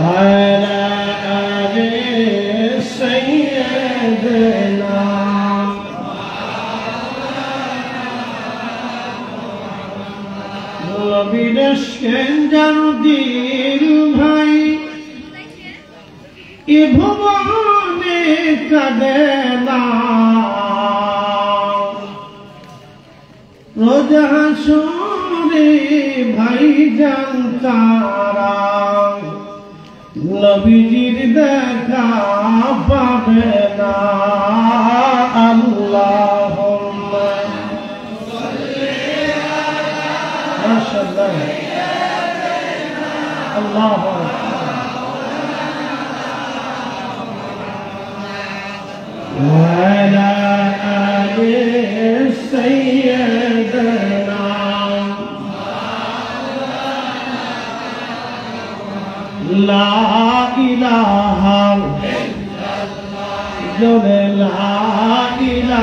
وعلى آل سيدنا বিদেশের দিল ভাই এ ভুবনে কাঁদে না রোজ হাসরে ভাই জানতারা নবীজির দেখা পাবে না আল্লাহুম্মা মাশাআল্লাহ আল্লাহু وعلى آل سيدنا لا إله إلا الله لا إله إلا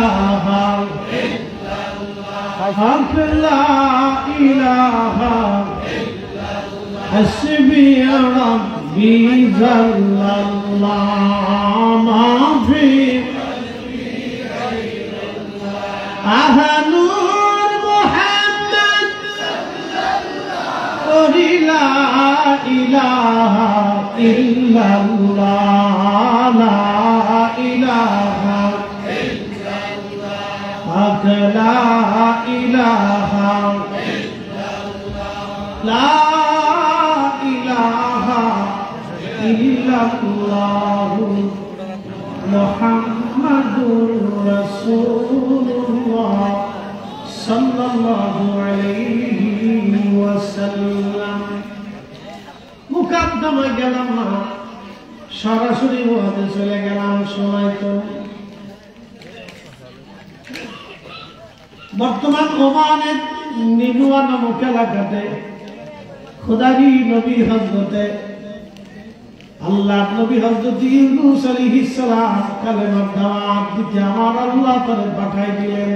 الله لا إله إلا الله حسبي ربي جل الله ما في أهنور محمد لا إله إلا الله لا إله إلا الله لا إله إلا الله لا إله إلا الله محمد رسول الله صلى الله عليه وسلم মুকাদ্দমে গেলাম না সরাসরি ওয়াদে চলে গেলাম সময় তো বর্তমান ওমানের নিনুয়া নামক এলাকাতে খোদারি নবী হযরতে আল্লাহ নবী হযরত ইউনূস আলাইহিস সালাম কালেমার দাওয়াত দিতে আমার আল্লাহ তারে পাঠাই দিলেন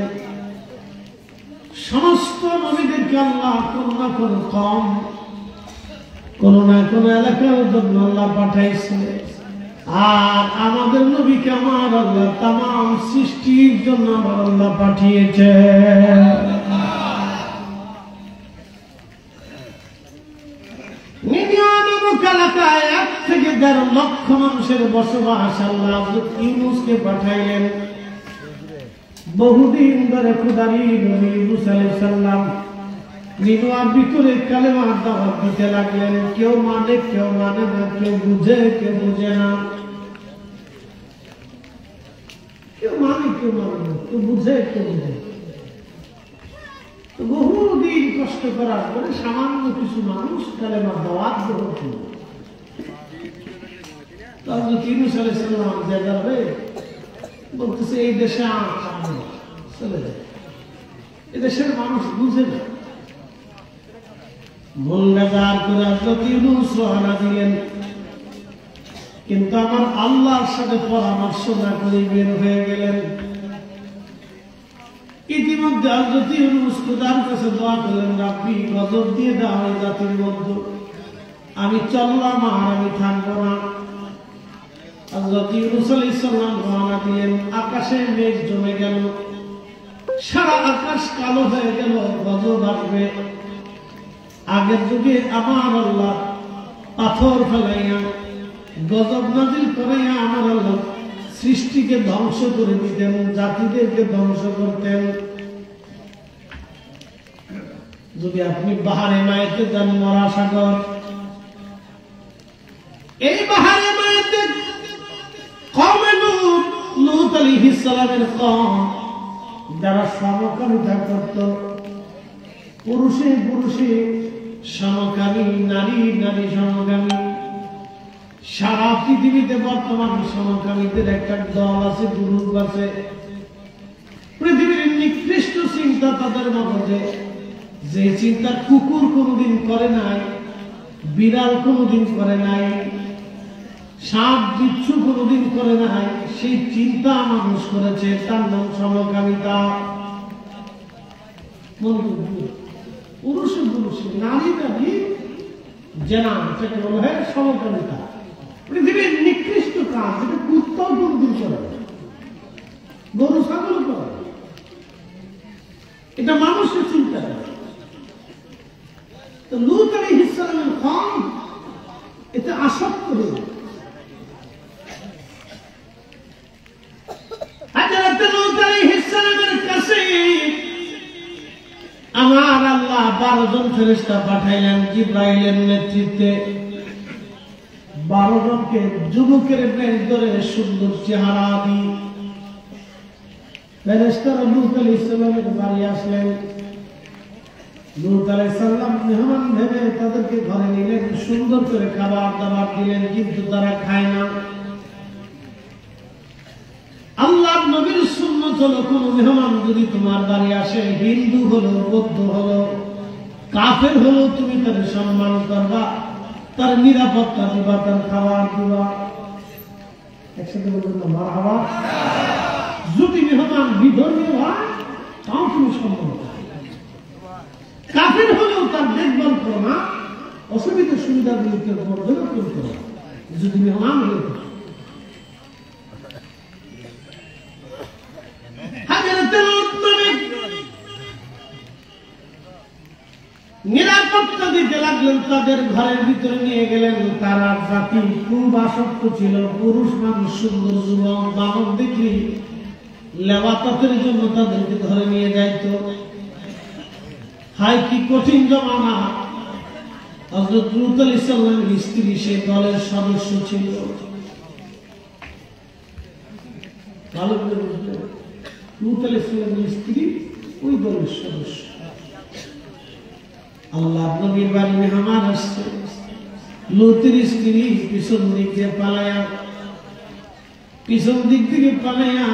সমস্ত নবীদেরকে আল্লাহ কোন না কোন কওম কোন না কোন এলাকার জন্য আল্লাহ পাঠাইছে আর আমাদের নবীকে আমার আল্লাহ तमाम সৃষ্টির জন্য আমার আল্লাহ পাঠিয়েছে এলাকায় 1 থেকে 1.5 লক্ষ মানুষের বসবাস আল্লাহ হযরত ইউনূসকে পাঠাইলেন বহুদিন ধরে খোদারি নবী ইউনূস আলাইহিস সালাম নিনুয়ার ভিতরে কালেমার দাওয়াত দিতে লাগলেন কেউ মানে না কেউ বুঝে কেউ বুঝে না কেউ মানে না কেউ বুঝে কেউ বুঝে বহুদিন কষ্ট করার পরে সামান্য কিছু মানুষ কালেমার দাওয়াত গ্রহণ করল তাহলে ইউনূস আলাইহিস সালাম যে যাবে বলতেছে এই দেশে চলে যায় এদেশের মানুষ বুঝে না মূল নেজার করে হযরত ইউনূস রওনা দিলেন কিন্তু আমার আল্লাহর সাথে পরামর্শ না করে বের হয়ে গেলেন ইতিমধ্যে হযরত ইউনূস খোদার কাছে দোয়া করলেন রাব্বি গজব দিয়ে দাও এই জাতির মধ্যে আমি চললাম আর আমি থামবো না হযরত ইউনূস আলাইহিস সালাম রওনা দিলেন আকাশে মেঘ জমে গেল সারা আকাশ কালো হয়ে গেল গজব আসবে আগের যুগে আমার আল্লাহ পাথর ফেলাইয়া গজব নাজিল করাইয়া আমার আল্লাহ সৃষ্টিকে ধ্বংস করে দিতেন জাতিদেরকে ধ্বংস করতেন যদি আপনি বাহারে মায়েতে যান মরা সাগর এই বাহারে মায়েতে কওমে লূত আলাইহিস সালামের কওম যারা সমকামিতা করত পুরুষে পুরুষে সমকামী নারী নারী সমকামী সারা পৃথিবীতে বর্তমান সমকামীদের একটা দল আছে গ্রুপ আছে পৃথিবীর নিকৃষ্ট চিন্তা তাদের মধ্যে যে চিন্তা কুকুর কোনোদিন করে নাই বিড়াল কোনোদিন করে নাই সাপ বিচ্ছু কোনোদিন করে নাই সেই চিন্তা মানুষ করেছে তার নাম সমকামিতা পুরুষে পুরুষে নারী নারী জেনা, এটাকে বলা হয় সমকামিতা। পৃথিবীর নিকৃষ্ট কাজ, এটা কুত্তাও কোনদিন করে, গরু ছাগল করে, এটা মানুষের চিন্তা করে। তো লূত আলাইহিস সালামের কওম এতে আসক্ত হয়ে হযরত লূত আলাইহিস সালামের কাছে আমার আল্লাহ 12 জন ফেরেশতা পাঠাইলেন জিবরাইলের নেতৃত্বে। 12 জনকে যুবকের বেশ ধরে সুন্দর চেহারা দিয়ে ফেরেশতারা লূত আলাইহিস সালামের বাড়ি আসলেন। লূত আলাইহিস সালাম মেহমান ভেবে তাদেরকে ঘরে নিলেন, সুন্দর করে খাবার দাবার দিলেন, কিন্তু তারা খায় না। আল্লাহর নবীর সুন্নাত হলো কোন মেহমান যদি তোমার বাড়ি আসে, হিন্দু হলো, বৌদ্ধ হলো, কাফের হলো, তুমি তার সম্মান করবা, তার নিরাপত্তা দিবা, তার খাবার দিবা। একসাথে বলবেন না মারহাবা। যদি মেহমান বিধর্মী হয় তাও তুমি সম্মান করো। কাফের হলেও তার দেখভাল করো না, অসুবিধা সুবিধাগুলিকে পর্যবেক্ষণ করো যদি মেহমান হয়ে থাকে। নিরাপত্তা দিতে লাগলেন, তাদের ঘরের ভিতরে নিয়ে গেলেন। তারা জাতি খুব আসক্ত ছিল, পুরুষ মানুষ, সুন্দর যুবক বালক দেখলি লেবাতাতের জন্য তাদেরকে ধরে নিয়ে যাইত। হাই কি কঠিন জমানা। হযরত লূত আলাইহিস সালামের স্ত্রী সে দলের সদস্য ছিল। ভালো করে বুঝলেন, লূত আলাইহিস সালামের স্ত্রী ওই দলের সদস্য। আল্লাহ নবীর বাড়ি মেহমান আসছে, লূতের স্ত্রী পিছন দিক দিয়ে পালায়া, পিছন দিক থেকে পালায়া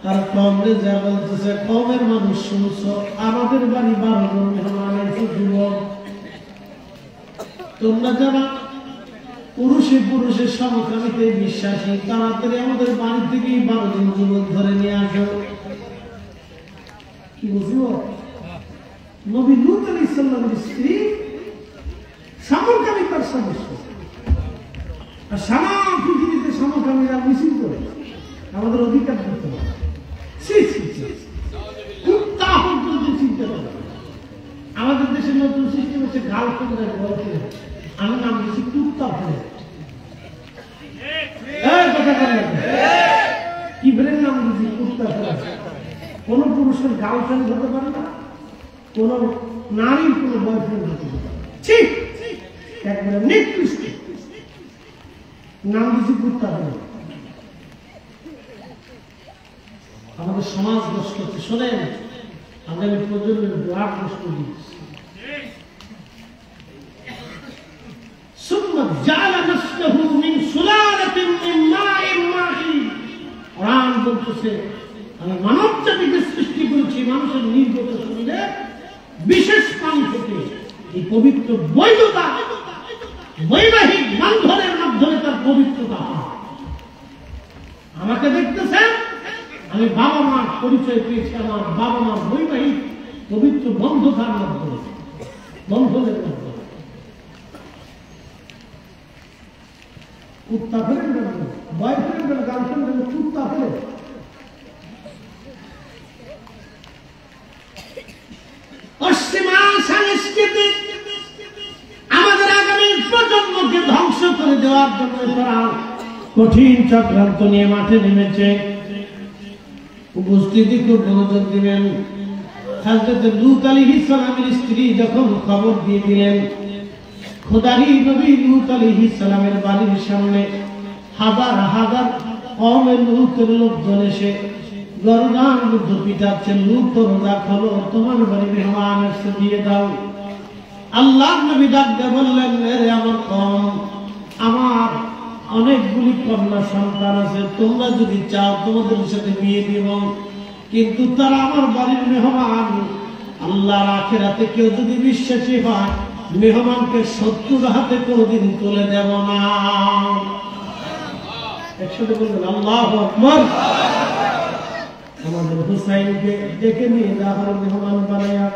তার কমরে যা বলতেছে, কমের মানুষ শুনছ, আমাদের বাড়ি 12 জন মেহমান এসে, যুবক তোমরা যারা পুরুষে পুরুষের সমকামিতে বিশ্বাসী, তাড়াতাড়ি আমাদের বাড়ি থেকে 12 জন যুবক ধরে নিয়ে আসো। কি বুঝলো? নবী লূত আলাইহিস সালামের স্ত্রী সমকামিতার সদস্য, আর সারা পৃথিবীতে সমকামীরা মিছিল করে আমাদের অধিকার করতে হবে। কুত্তা পর্যন্ত চিন্তা করে। আমাদের দেশের নতুন সিস্টেম হচ্ছে গার্লফ্রেন্ডের বয়ফ্রেন্ড, আমি নাম দিচ্ছি কুত্তা ফ্রেন্ড। কি ফ্রেন্ড নাম দিচ্ছি? কুত্তা ফ্রেন্ড। কোন পুরুষের গার্লফ্রেন্ড হতে পারে না, কোন নারীর কোন বয়ফ্রেন্ড হতে পারে না। ঠিক একবারে নিকৃষ্ট নাম দিচ্ছি কুত্তা ফ্রেন্ড। আমাদের সমাজ নষ্ট হচ্ছে। শোনেন, আমরা প্রজন্মের ব্লাড নষ্ট দিচ্ছি। আমি মানব জাতিকে সৃষ্টি করেছি মানুষের নির্গত শরীরে বিশেষ পানি থেকে। এই পবিত্র বৈধতা বৈবাহিক বন্ধনের মাধ্যমে তার পবিত্রতা। আমাকে দেখতেছেন, আমি বাবা মার পরিচয় পেয়েছি আমার বাবা মার বৈবাহিক পবিত্র বন্ধতার মাধ্যমে, বন্ধনের মাধ্যমে। কুত্তা ফেলেন বয়ফ্রেন্ড গার্লফ্রেন্ড কুত্তা ফেলে। পশ্চিমা সংস্কৃতি আমাদের আগামী প্রজন্মকে ধ্বংস করে দেওয়ার জন্য তারা কঠিন চক্রান্ত নিয়ে মাঠে নেমেছে। উপস্থিতি খুব মনোযোগ দিবেন। হযরত লূত আলাইহিস সালামের স্ত্রী যখন খবর দিয়ে দিলেন, খোদারি নবী লূত আলাইহিস সালামের বাড়ির সামনে হাজার হাজার কওমের লূতের লোকজন এসে গরদান যুদ্ধ পিটাচ্ছেন। লূত রোজা খোলো, তোমার বাড়ি মেহমান এসে দিয়ে দাও। আল্লাহ নবী ডাক দিয়ে বললেন, রে আমার কওম, আমার অনেকগুলি কন্যা সন্তান আছে, তোমরা যদি চাও তোমাদের সাথে বিয়ে দিব, কিন্তু তারা আমার বাড়ির মেহমান। আল্লাহর আখিরাতে কেউ যদি বিশ্বাসী হয়, মেহমানকে শত্রুর হাতে কোনদিন তুলে দেব না। একসাথে বলবেন আল্লাহু আকবার। আমাদের হুসাইনকে ডেকে নিয়ে যাওয়া হলো মেহমান বানায়া।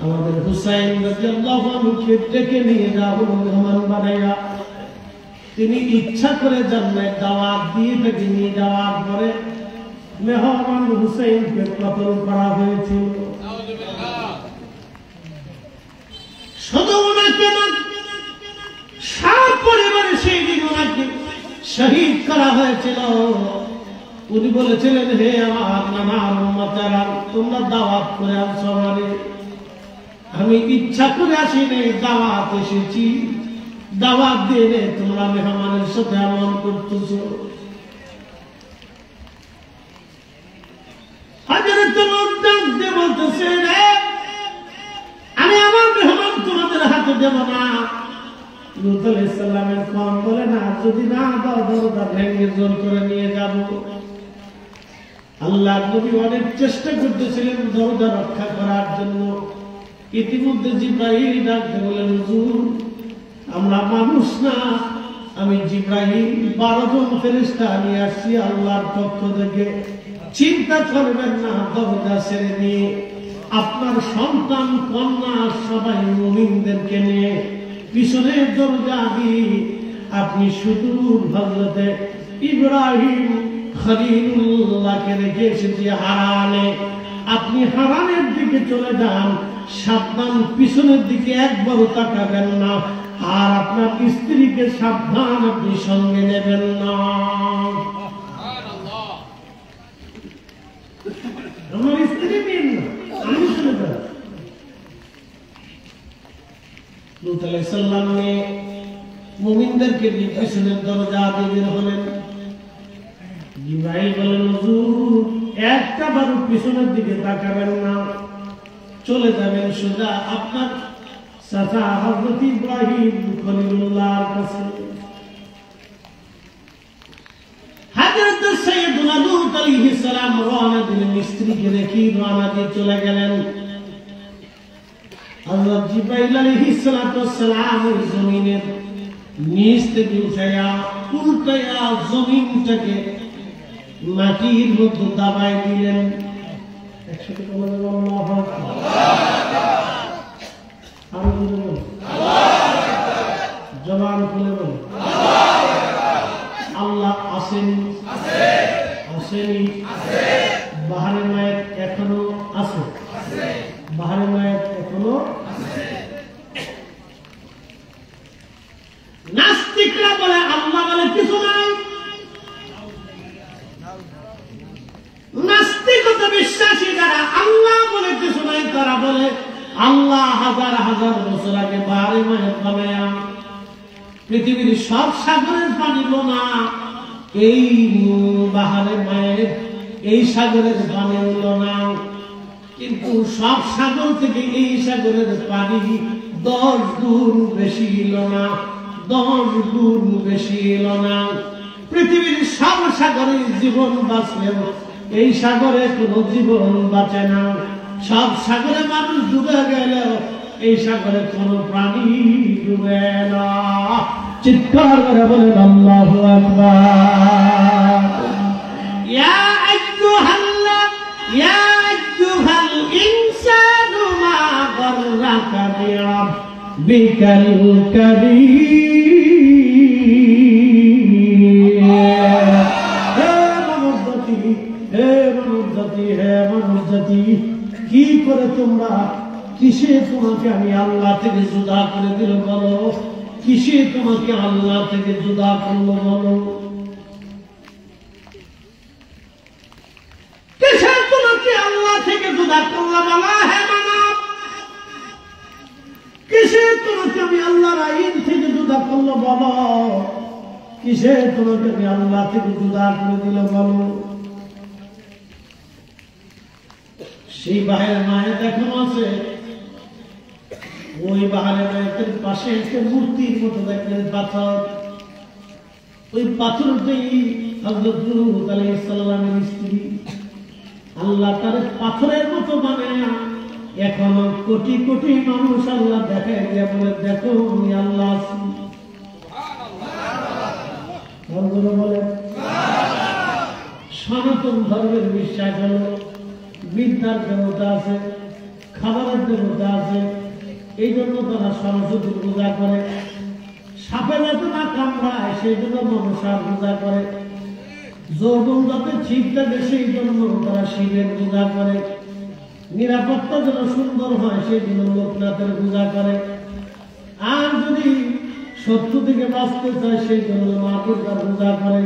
আমাদের হুসাইন রাদিয়াল্লাহু আনহুকে ডেকে নিয়ে যাওয়া মেহমান বানাইয়া তিনি ইচ্ছা করে জান্নাত দাওয়াত দিয়ে তাকে নিয়ে যাওয়ার পরে মেহমান হুসাইনকে কতল করা হয়েছিল। শুধু ওনাকে না, সারা পরিবারে সেই দিন ওনাকে শহীদ করা হয়েছিল। উনি বলেছিলেন, হে আমার নানার উম্মতেরা, তোমরা দাওয়াত করে আনছো আমারে, আমি ইচ্ছা করে আসিনি, দাওয়াত এসেছি, দাওয়াত দিয়ে তোমরা মেহমানের সাথে এমন করতেছো। হযরত ওমর ডাক দিয়ে বলতেছে, আমি আমার মেহমান তোমাদের হাতে দেব না। লূত আলাইহিস সালামের কওম বলে, না, যদি না দাও দরজা ভেঙে জোর করে নিয়ে যাব। আল্লাহর নবী অনেক চেষ্টা করতেছিলেন দরজা রক্ষা করার জন্য। ইতিমধ্যে জিবরাইল ডাক দিয়ে বলেন, হুজুর, আমরা মানুষ না, আমি জিবরাইল 12 জন ফেরেশতা নিয়ে আসছি আল্লাহর পক্ষ থেকে, চিন্তা করবেন না, দরজা ছেড়ে দিয়ে আপনার সন্তান কন্যা সবাই মুমিনদেরকে নিয়ে পিছনের দরজা দিয়ে আপনি সুদূর হযরতে ইব্রাহিম খলিলুল্লাহকে রেখে এসেছি হারানে, আপনি হারানের দিকে চলে যান, সাবধান, পিছনের দিকে একবারও তাকাবেন না, আর আপনার স্ত্রীকে সাবধান, আপনি সঙ্গে নেবেন না। আমার স্ত্রী নেন না, আমি চলে যাব। লূত আলাইহিস সালাম মুমিনদেরকে নিয়ে পিছনের দরজা দিয়ে বের হলেন। জিবরাইল বলেন, হুজুর, একটা বারও পিছনের দিকে তাকাবেন না, চলে যাবেন সোজা আপনার চাচা হযরত ইব্রাহিম খলিলুল্লাহর কাছে। হযরত সাইয়্যিদুনা লূত আলাইহিস সালাম রওনা দিলেন, স্ত্রীকে রেখে রওনা দিয়ে চলে গেলেন। হযরত জিবরাইল আলাইহিস সালাম ওই জমিনের নিচ থেকে উঠাইয়া উল্টাইয়া জমিনটাকে মাটির মধ্যে দাবায় দিলেন। একসাথে বলে আল্লাহু আকবার, আল্লাহু আকবার, জবান খুলে বলে আল্লাহ আছেন, আসেনি, বাহারে মায়ের এখনো আছে, বাহারে মায়ের এখনো আছে। নাস্তিকরা বলে আল্লাহ বলে কিছু নাই, নাস্তিকতা বিশ্বাসী যারা আল্লাহ বলে কিছু নাই, তারা বলে আল্লাহ হাজার হাজার বছর আগে বাহারে মায়ের বানায়া পৃথিবীর সব সাগরের পানি লোনা, এই বাহারে মায়ের এই সাগরের পানি লোনা, কিন্তু সব সাগর থেকে এই সাগরের পানি 10 গুণ বেশি লোনা, 10 গুণ বেশি লোনা। পৃথিবীর সব সাগরে জীবন বাঁচলেও এই সাগরে কোনো জীবন বাঁচে না। সব সাগরে মানুষ ডুবে গেলেও এই সাগরে কোনো প্রাণী ডুবে না। চিৎকার করে বলেন আল্লাহু আকবার। ইয়া আইয়ুহাল্লাহ ইয়া আইয়ুহাল ইনসানু মা গাররাকা বিরাব্বিকাল কারীম। হে মানব জাতি, কি করে তোমরা, কিসে তোমাকে আমি আল্লাহ থেকে জুদা করে দিল বলো, কিসে তোমাকে আল্লাহ থেকে জুদা করলো বলো, কিসে তোমাকে আল্লাহ থেকে জুদা করলো বলো। হে মানব, কিসে তোমাকে আমি আল্লাহর আইন থেকে জুদা করলো বলো, কিসে তোমাকে আমি আল্লাহ থেকে জুদা করে দিল বলো। সেই বাহারে মায়ের এখনো আছে, ওই বাহারে মায়ের পাশে একটা মূর্তির মতো দেখলেন পাথর, ওই পাথরটাই হযরত লূত আলাইহিস সালামের স্ত্রী। আল্লাহ তার পাথরের মতো বানায় এখনো কোটি কোটি মানুষ আল্লাহ দেখায় দিয়ে বলে, দেখো আমি আল্লাহ আছি। বলে সনাতন ধর্মের বিশ্বাস হলো বিদ্যার ক্ষমতা আছে, খাবারের দেবতা আছে, এই জন্য তারা সরস্বতীর পূজা করে। সাপে যাতে না কামড়ায় সেই জন্য মনসার পূজা করে। যৌবন যাতে ঠিক থাকে সেই জন্য তারা শিবের পূজা করে। নিরাপত্তা যেন সুন্দর হয় সেই জন্য লোকনাথের পূজা করে। আর যদি শত্রু থেকে বাঁচতে চায় সেই জন্য মা দুর্গার পূজা করে।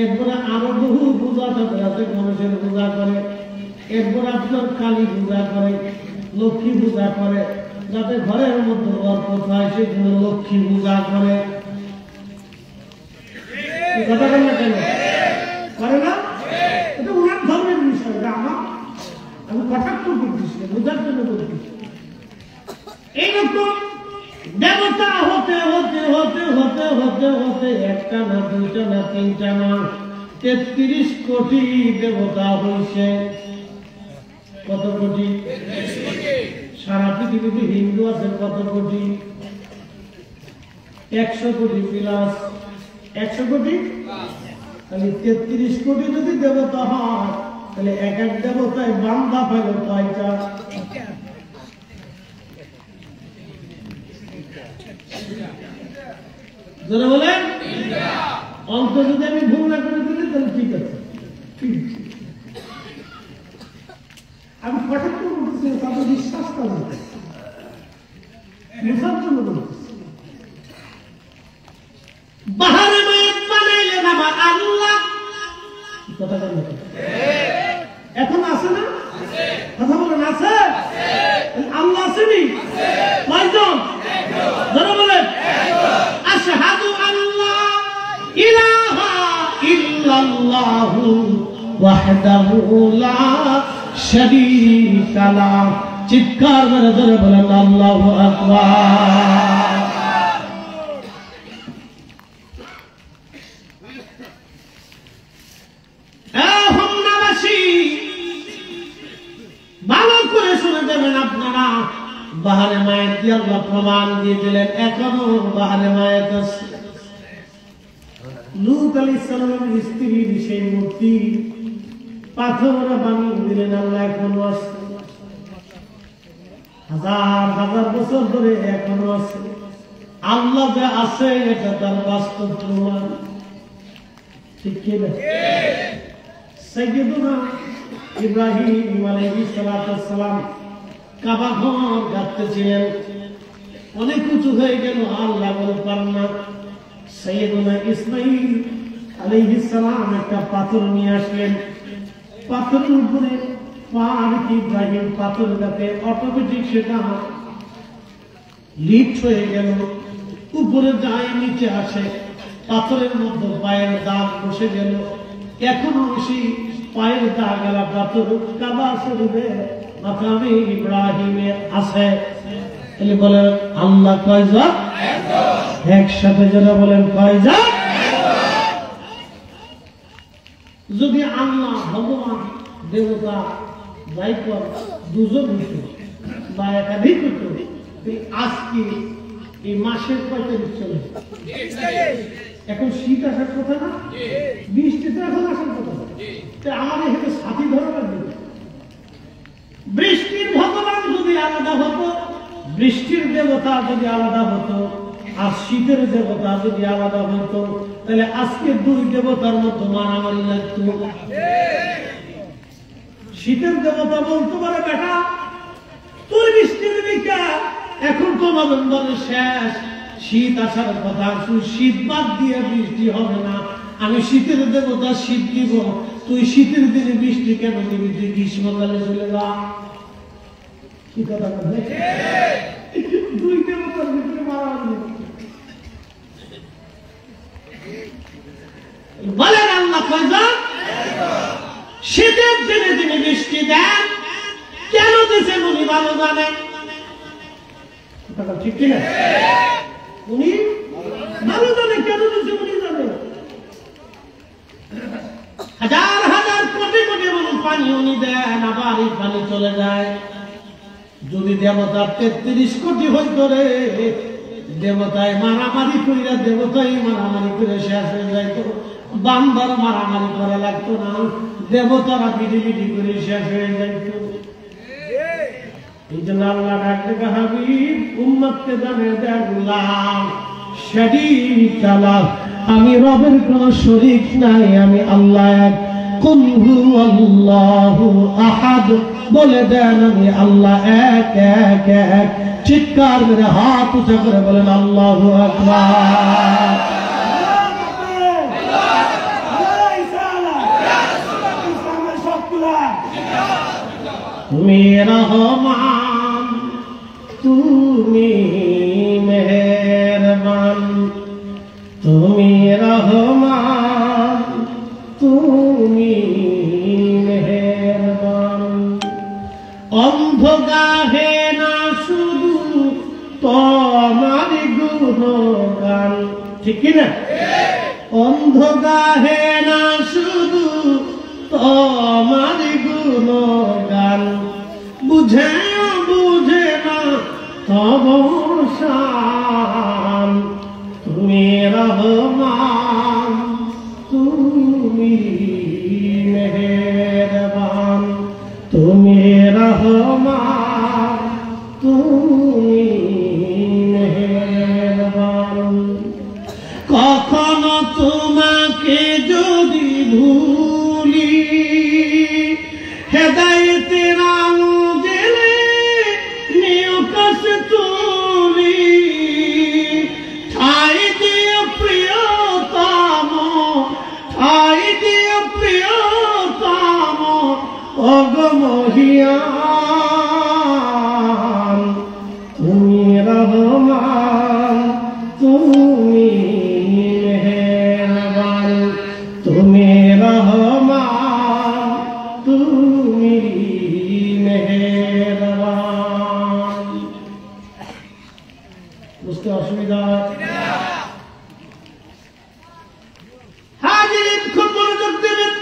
এরপরে আরো বহু পূজা তাদের আছে, গণেশের পূজা করে। এরপর আপনার কালী পূজা করে, লক্ষ্মী পূজা করে। যাতে ঘরের মধ্যে বরকত হয় সেই জন্য লক্ষ্মী পূজা করে। কথা বল না কেন করে না? এটা ওনার ধর্মের বিষয়, আমার আমি কটাক্ষ করতেছি, বোঝার জন্য করতেছি। এইরকম দেবতা হতে হতে হতে হতে হতে হতে একটা না দুইটা না তিনটা না 33 কোটি দেবতা হয়েছে। কত কোটি? সারা পৃথিবীতে হিন্দু আছে কত কোটি? 100 কোটি প্লাস 100 কোটি। তাহলে 33 কোটি যদি দেবতা হয় তাহলে এক এক দেবতায় বান্দা পাইল কয়টা? যারা বলেন অঙ্ক যদি আমি ভুল না করে দিলে তাহলে ঠিক আছে। আমি কটাক্ষ করতেছি, তাদের বিশ্বাস করবো বোঝার জন্য বলতেছি। বাহারে মায়ের বানাইলেন আমার আল্লাহ। কথা বলেন এখন আছে না? কথা বলেন আছে? আল্লাহ আসেনি? কয়জন? যারা বলেন আশহাদু আল্লা ইলাহা ইল্লাল্লাহু ওয়াহদাহু লা শারীকা লাহু। চিৎকার করে ধরে বলেন আল্লাহু আকবার। ভালো করে শুনে দেবেন আপনারা, বাহারে মায়ের দিয়ে আল্লাহ প্রমাণ দিয়ে দিলেন, এখনো বাহারে মায়ের আছে। লূত আলাইহিস সালামের স্ত্রীর সেই মূর্তি পাথর বানিয়ে দিলেন আল্লাহ, এখনো আছে। হাজার হাজার বছর ধরে এখনো আছে। আল্লাহ যে আছে এটা তার বাস্তব প্রমাণ। ঠিক কি না? সাইয়্যিদুনা ইব্রাহিম আলাইহিস সালাম কাবা ঘর গাঁথতেছিলেন, অনেক উঁচু হয়ে গেল, আল্লাহ বলে পারেন না। সাইয়্যিদুনা ইসমাঈল আলাইহিস সালাম একটা পাথর নিয়ে আসলেন, পাথরের উপরে পা রেখে ইব্রাহিম পাথর গাঁথে অটোমেটিক সেটা লিফট হয়ে গেল, উপরে যায় নিচে আসে, পাথরের মধ্যে পায়ের দাগ বসে গেল। এখনো বেশি পায়ের দাগ গেলা পাথর কাবা শরীফে মাকামে ইব্রাহিমে আছে। তাহলে বলেন আল্লাহ কয়জন? একসাথে যারা বলেন কয়জন? যদি আল্লাহ ভগবান দেবতা যাইকর দুজন হইত বা একাধিক হইত, আজকে এই মাসের কয় তারিখ চলে? এখন শীত আসার কথা না, বৃষ্টি তো এখন আসার কথা। আমাদের এখানে সাথী ধরা লাগবে। বৃষ্টির ভগবান যদি আলাদা হতো, বৃষ্টির দেবতা যদি আলাদা হতো, আর শীতের দেবতা যদি আলাদা হতো, তাহলে আজকে দুই দেবতার মধ্যে মারামারি লাগতো। শীতের দেবতা বলতে পারে বেটা তুই বৃষ্টি দিবি কে? এখন তো নভেম্বরের শেষ, শীত আসার কথা, শীত বাদ দিয়ে বৃষ্টি হবে না। আমি শীতের দেবতা শীত দিব, তুই শীতের দিনে বৃষ্টি কেন দিবি? তুই গ্রীষ্মকালে চলে যা। কি কথা বলবে? দুই দেবতার ভিতরে মারামারি। বলেন আল্লাহ কয়জন? শীতের দিনে দিনে বৃষ্টি দেন, কেন দিয়েছেন উনি ভালো জানেন। ঠিক কিনা? উনি ভালো জানে কেন দিয়েছে, উনি জানেন। হাজার হাজার কোটি কোটি পানি উনি দেন, আবার এই পানি চলে যায়। যদি দেবতার 33 কোটি হইত রে, দেবতায় মারামারি কইরা দেবতাই মারামারি করে শেষ হয়ে যাইত, বান্দার মারামারি করা লাগতো না, দেবতারা বিধি বিধি করে শেষ হয়ে যাইত। এই জন্য আল্লাহ ডাকতে হাবিব উম্মতকে জানিয়ে দেখলাম শরীক আল্লাহ, আমি রবের কোনো শরীক নাই, আমি আল্লাহ এক। কুল হুয়াল্লাহু আহাদ, বলে দেন আমি আল্লাহ এক এক এক। চিৎকার করে হাত উঁচা করে বলেন আল্লাহু আকবার। তুমি রহমান, তুমি মেহেরবান, তুমি রহমান, তুমি মেহেরবান। অন্ধ গাহে না শুধু তোমার গুণগান, ঠিক কিনা? অন্ধ গাহে না শুধু তোমার গুণগান, বুঝে বুঝে না তব শান। তুমি রহমান, তুমি মেহেরবান, তুমি রহমান, তুমি মেহেরবান। কখনো তোমাকে যদি ভুলি, হেদায়েতের আলো জেলে নিও কাছে তুলি। ঠাই দিও প্রিয়তম, ঠাই দিও প্রিয়তম, অগমহিয়ান। তুমি রহমান, তুমি মেহেরবান, তুমি রহমান, তুমি মেহেরবান। বুঝতে অসুবিধা? হাজিরিন খুব মনোযোগ দেবেন।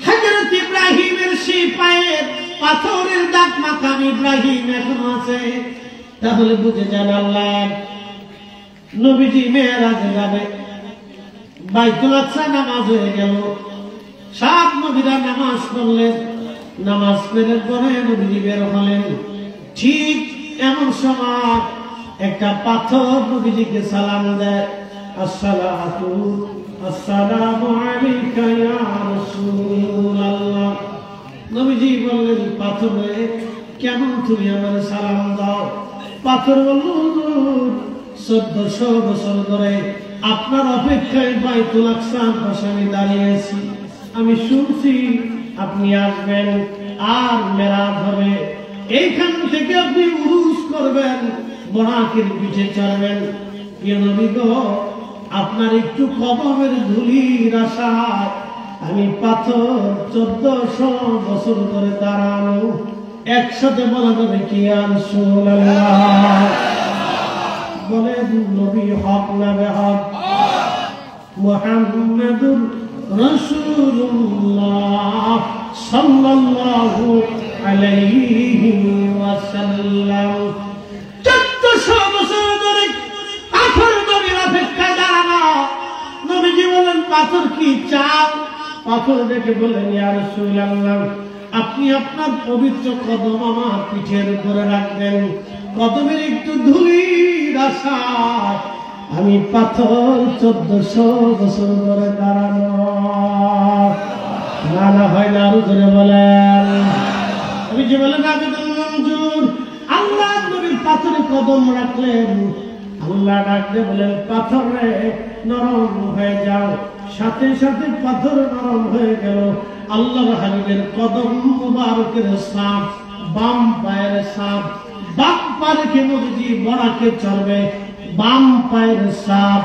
হযরত ইব্রাহিমের সেই পায়ের পাথরের দাগ মাকাম ইব্রাহিম এখনো আছে। তাহলে বুঝে যান আল্লাহ নবীজি মেরাজে যাবে, বাইতুল আকসা নামাজ হয়ে গেল, সব নবীরা নামাজ পড়লেন, নামাজ পড়ার পরে নবীজি বের হলেন। ঠিক এমন সময় একটা পাথর নবীজিকে সালাম দেয়, আসসালাতু আসসালামু আলাইকা ইয়া রাসূলুল্লাহ। নবীজি বললেন, পাথরে কেন তুমি আমার সালাম দাও? পাথর বলল, 1400 বছর ধরে আপনার অপেক্ষায় বাইতুল আকসার পাশে আমি দাঁড়িয়ে আছি। আমি শুনছি আপনি আসবেন আর মেরাজ হবে, এইখান থেকে আপনি উরুস করবেন, বরাকের পিঠে চড়বেন। প্রিয় নবী গো, আপনার একটু কদমের ধুলির আশায় আমি পাথর 1400 বছর ধরে দাঁড়ানো। একসাথে বলা যাবে কি আর রাসূলুল্লাহ? বলে নবী হক না বেহক? মুহাম্মাদুর রাসূলুল্লাহ সাল্লাল্লাহু আলাইহি ওয়াসাল্লাম। 1400 বছর ধরে পাথর নবীর অপেক্ষায় দাঁড়ানো। নবীজি বলেন, পাথর কি চাও? পাথর দেখে বললেন, ইয়া রাসূলুল্লাহ, আপনি আপনার পবিত্র কদম আমার পিঠের উপরে রাখবেন, কদমের একটু ধুলির আশায় আমি পাথর 1400 বছর ধরে দাঁড়ানো। না না হয় না, আরো ধরে বলেন। আমি যে বলেন আবেদন মঞ্জুর। আল্লাহ নবীর পাথরে কদম রাখলেন, আল্লাহ ডাকতে বলেন, পাথরে নরম হয়ে যাও। সাথে সাথে পাথর নরম হয়ে গেল। আল্লাহর হাবিবের কদম মুবারকের সাপ, বাম পায়ের সাপ, বাম পা রেখে নবীজি বরাকে চড়বে, বাম পায়ের সাপ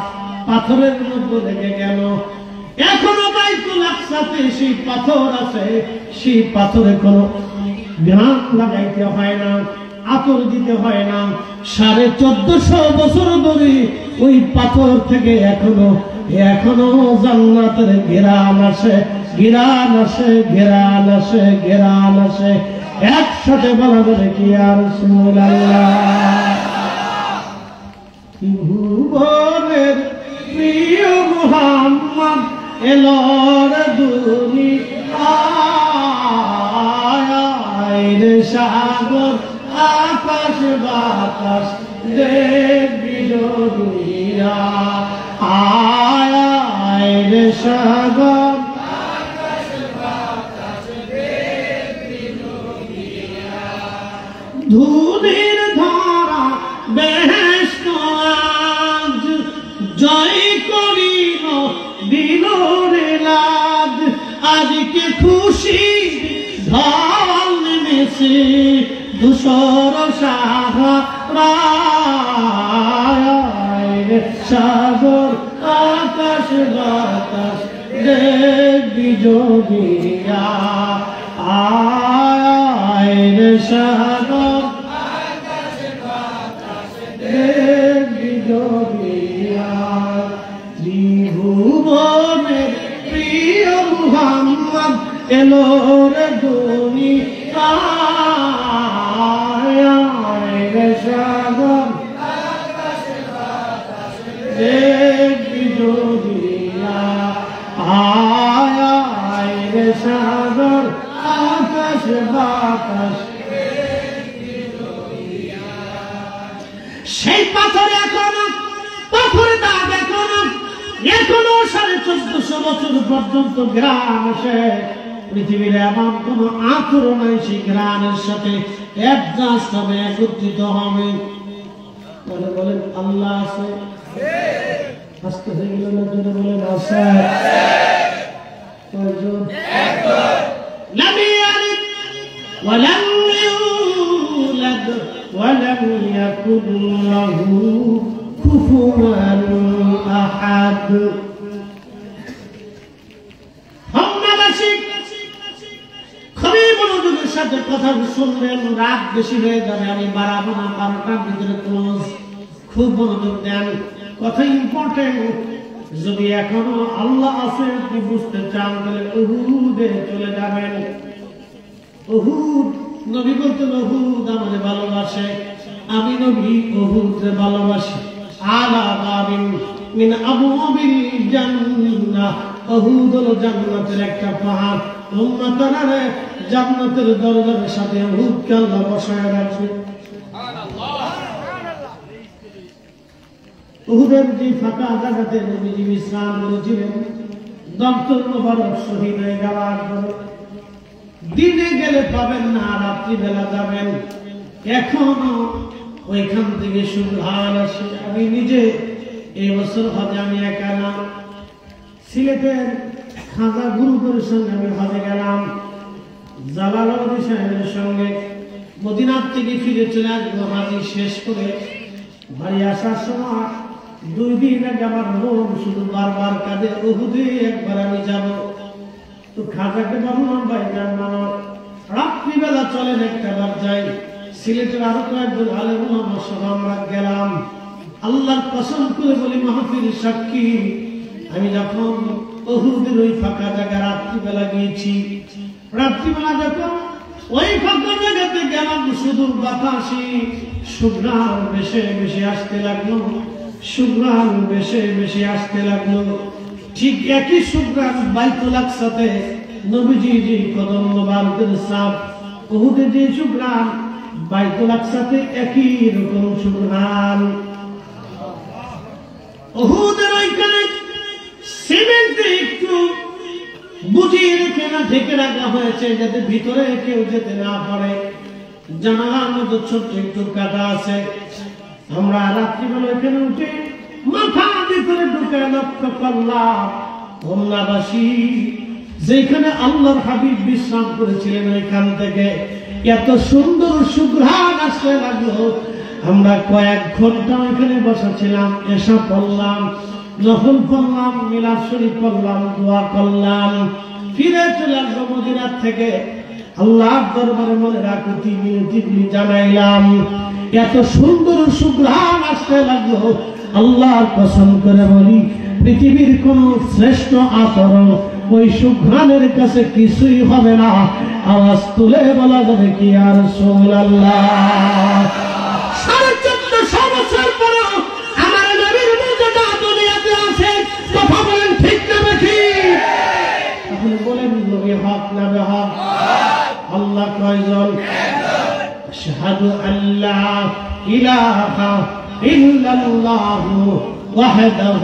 পাথরের মধ্যে লেগে গেল। এখনো বাইতুল আকসাতে সেই পাথর আছে, সেই পাথরে কোনো ঘাম লাগাইতে হয় না, আতর দিতে হয় না। 1450 বছর ধরে ওই পাথর থেকে এখনো জান্নাতের ঘেরান আসে, ঘেরান আসে, ঘেরান আসে, ঘেরান আসে। একসাথে বলা যাবে কি ইয়া রাসূলুল্লাহ? ভুবনের প্রিয় মুহাম্মদ এলো রে দুনিয়ায়, সাগর আকাশ বাতাস দেখবি দুনিয়া আয় আয় রে সাগর আকাশ বাতাস দেখবি দুনিয়া ধুলির ধারা বেহেশত আজ জয় করিল দিল রে লাজ আজকে খুশি ঢল নেমেছে ধূসর সাহারা সাগর আকাশ বাতাস দেখবি দুনিয়া আয় রে সাগর আকাশ বাতাস দেখবি দুনিয়া ত্রিভুবনের প্রিয় মুহাম্মদ এলো রে দুনিয়া আয় রে সাগর আকাশ বাতাস দেখবি দুনিয়া আয় রে সাগর আকাশ বাতাস দেখবি দুনিয়া সেই পাথর এখনো পাথর দাগ এখনো 1450 বছর পর্যন্ত গ্রাম আসে পৃথিবীর এমন কোন আচরণ নাই সেই গ্রামের সাথে অ্যাডজাস্ট হবে একত্রিত হবে বলেন আল্লাহ আছে আস্তে হয়ে গেল না জোরে বলেন আছে কয়জন লাম ইয়ালিদ ওয়া লাম ইউলাদ ওয়া লাম ইয়াকুল লাহু কুফুয়ান আহাদ খুবই মনোযোগের সাথে কথা শুনবেন রাত বেশি হয়ে যাবে আমি বাড়াবো না 12টার ভিতরে ক্লোজ খুব মনোযোগ দেন কথা ইম্পর্টেন্ট যদি এখনো আল্লাহ আছে আপনি বুঝতে চান তাহলে উহুদে চলে যাবেন উহুদ নবী বলতেন উহুদ আমাদের ভালোবাসে আমি নবী উহুদকে ভালোবাসি আলা বাবিন মিন আবওয়াবিল জান্নাহ উহুদ হলো জান্নাতের একটা পাহাড় উম্মতরা জান্নাতের দরজার সাথে উহুদকে আল্লাহ বসায় রাখবে উহুদের যে ফাঁকা জায়গাতে নবীজি বিশ্রাম করেছিলেন দপ্তর মোবারক শহীদ হয়ে যাওয়ার পরে দিনে গেলে পাবেন না রাত্রিবেলা যাবেন এখনো ওইখান থেকে সুঘ্রাণ আসে আমি নিজে এই বছর হজে আমি একা না সিলেটের খাজা গুরুদের সঙ্গে আমি হজে গেলাম জালালাবাদী সাহেবের সঙ্গে মদিনার থেকে ফিরে চলে আসবো হাজি শেষ করে বাড়ি আসার সময় 2 দিন আগে আমার মন শুধু বারবার কাঁদে উহুদে একবার আমি যাব তো খাজাকে বললাম ভাই যান মানো রাত্রিবেলা চলেন একটা বার যাই সিলেটের আরো কয়েকজন আলেম ওলামার সঙ্গে আমরা গেলাম আল্লাহর কসম করে বলি মাহফিল সাক্ষী আমি যখন উহুদের ওই ফাঁকা জায়গা রাত্রিবেলা গিয়েছি রাত্রিবেলা যখন ওই ফাঁকা জায়গাতে গেলাম শুধু বাতাসি সুঘ্রাণ বেশে বেশে আসতে লাগলো সুঘ্রাণ বেশে বেশে আসতে লাগলো ঠিক একই সুঘ্রাণ বাইতুল আকসাতে নবীজি যে কদম মোবারকের ছাপ উহুদে যে সুঘ্রাণ বাইতুল আকসাতে একই রকম সুঘ্রাণ উহুদের ওইখানে সিমেন্ট একটু বুঝিয়ে রেখে না ঢেকে রাখা হয়েছে যাতে ভিতরে কেউ যেতে না পারে জানালার মধ্যে ছোট্ট একটু কাটা আছে আমরা রাত্রিবেলা এখানে উঠে মাথা ভিতরে ঢুকে লক্ষ্য করলাম হোমনাবাসী যেখানে আল্লাহর হাবিব বিশ্রাম করেছিলেন ওইখান থেকে এত সুন্দর সুঘ্রাণ আসতে লাগলো আমরা কয়েক ঘন্টা ওইখানে বসেছিলাম এসা পড়লাম নফল পড়লাম মিলাদ শরীফ পড়লাম দোয়া করলাম ফিরে চলে আসবো মদিনার থেকে আল্লাহর দরবারে মনে রাখতি মিনতি জানাইলাম এত সুন্দর সুঘ্রাণ আসতে লাগলো আল্লাহর কসম করে বলি পৃথিবীর কোন শ্রেষ্ঠ আচরণ ওই সুঘ্রাণের কাছে কিছুই হবে না আওয়াজ তুলে বলা যাবে কি ইয়া রাসূলুল্লাহ 1450 বছর পরে আমার নবীর মর্যাদা দুনিয়াতে আছে কথা বলেন ঠিক না বেঠিক তাহলে বলেন নবী হক না বেহক আল্লাহ কয়জন لا إله إلا الله وحده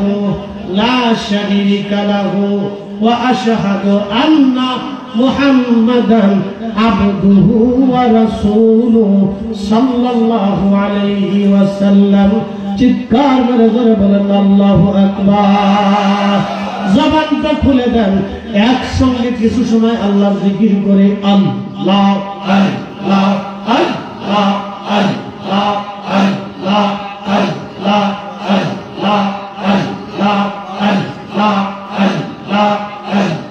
لا شريك له وأشهد أن محمدا عبده ورسوله صلى الله عليه وسلم চিৎকার করে জোরে বলেন আল্লাহু আকবার জবানটা খুলে দেন একসঙ্গে কিছু সময় আল্লাহর জিকির করে আল্লাহ আল্লাহ আল্লাহ আল্লাহ আল্লাহ আল্লাহ আল্লাহ আল্লাহ আল্লাহ আল্লাহ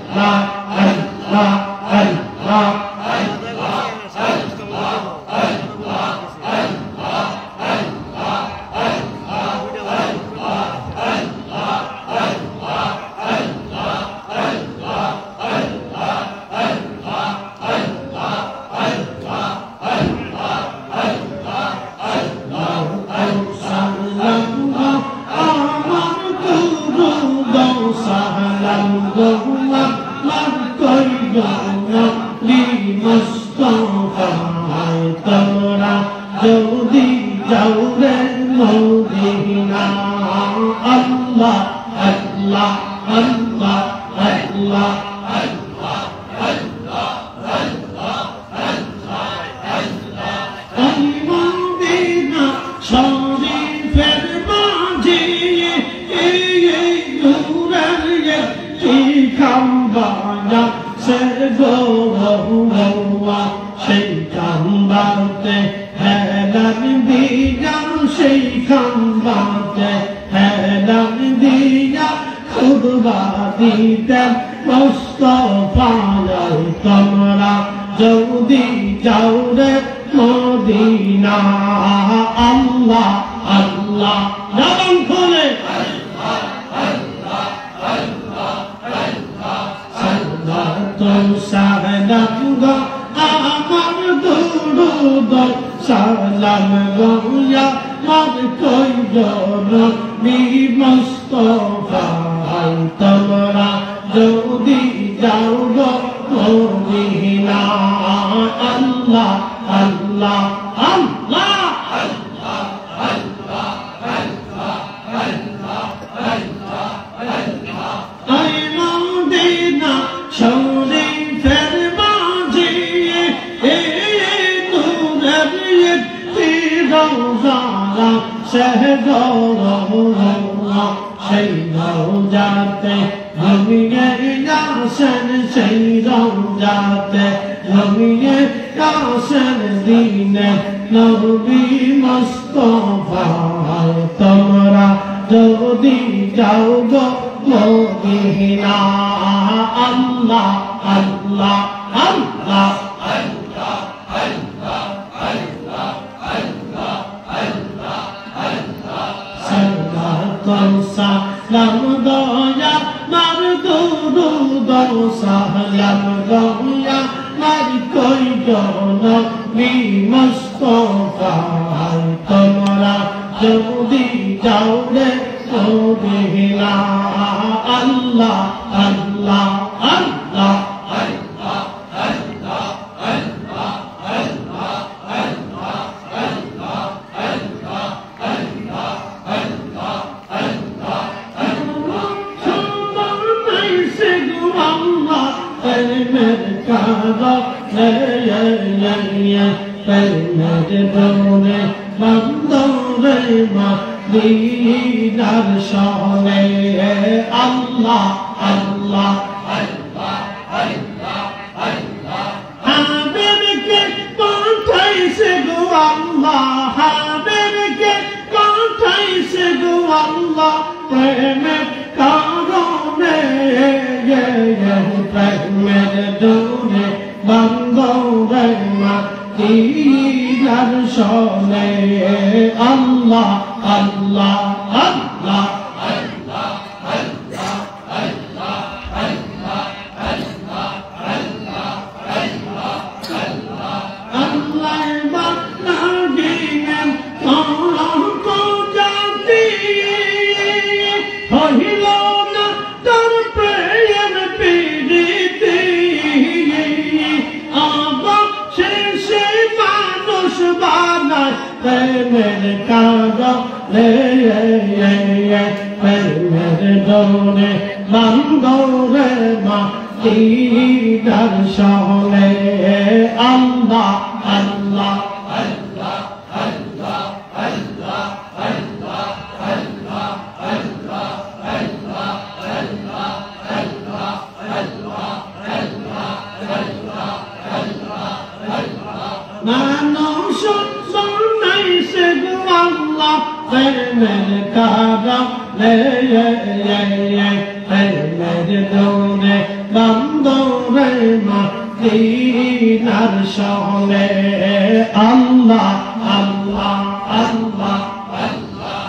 আল্লাহ আল্লাহ আল্লাহ Hey! প্রেমের কারণে প্রেমের দৌড়ে বান্দরে মাদিনার শহরে আল্লাহ আল্লাহ আল্লাহ আল্লাহ আল্লাহ আল্লাহ আল্লাহ আল্লাহ আল্লাহ আল্লাহ আল্লাহ আল্লাহ আল্লাহ আল্লাহ আল্লাহ আল্লাহ মানুষ নাই সে গো আল্লাহ প্রেমের কারণে প্রেমের দৌড়ে বান্দরে মাদিনার শহরে আল্লাহ আল্লাহ আল্লাহ আল্লাহ আল্লাহ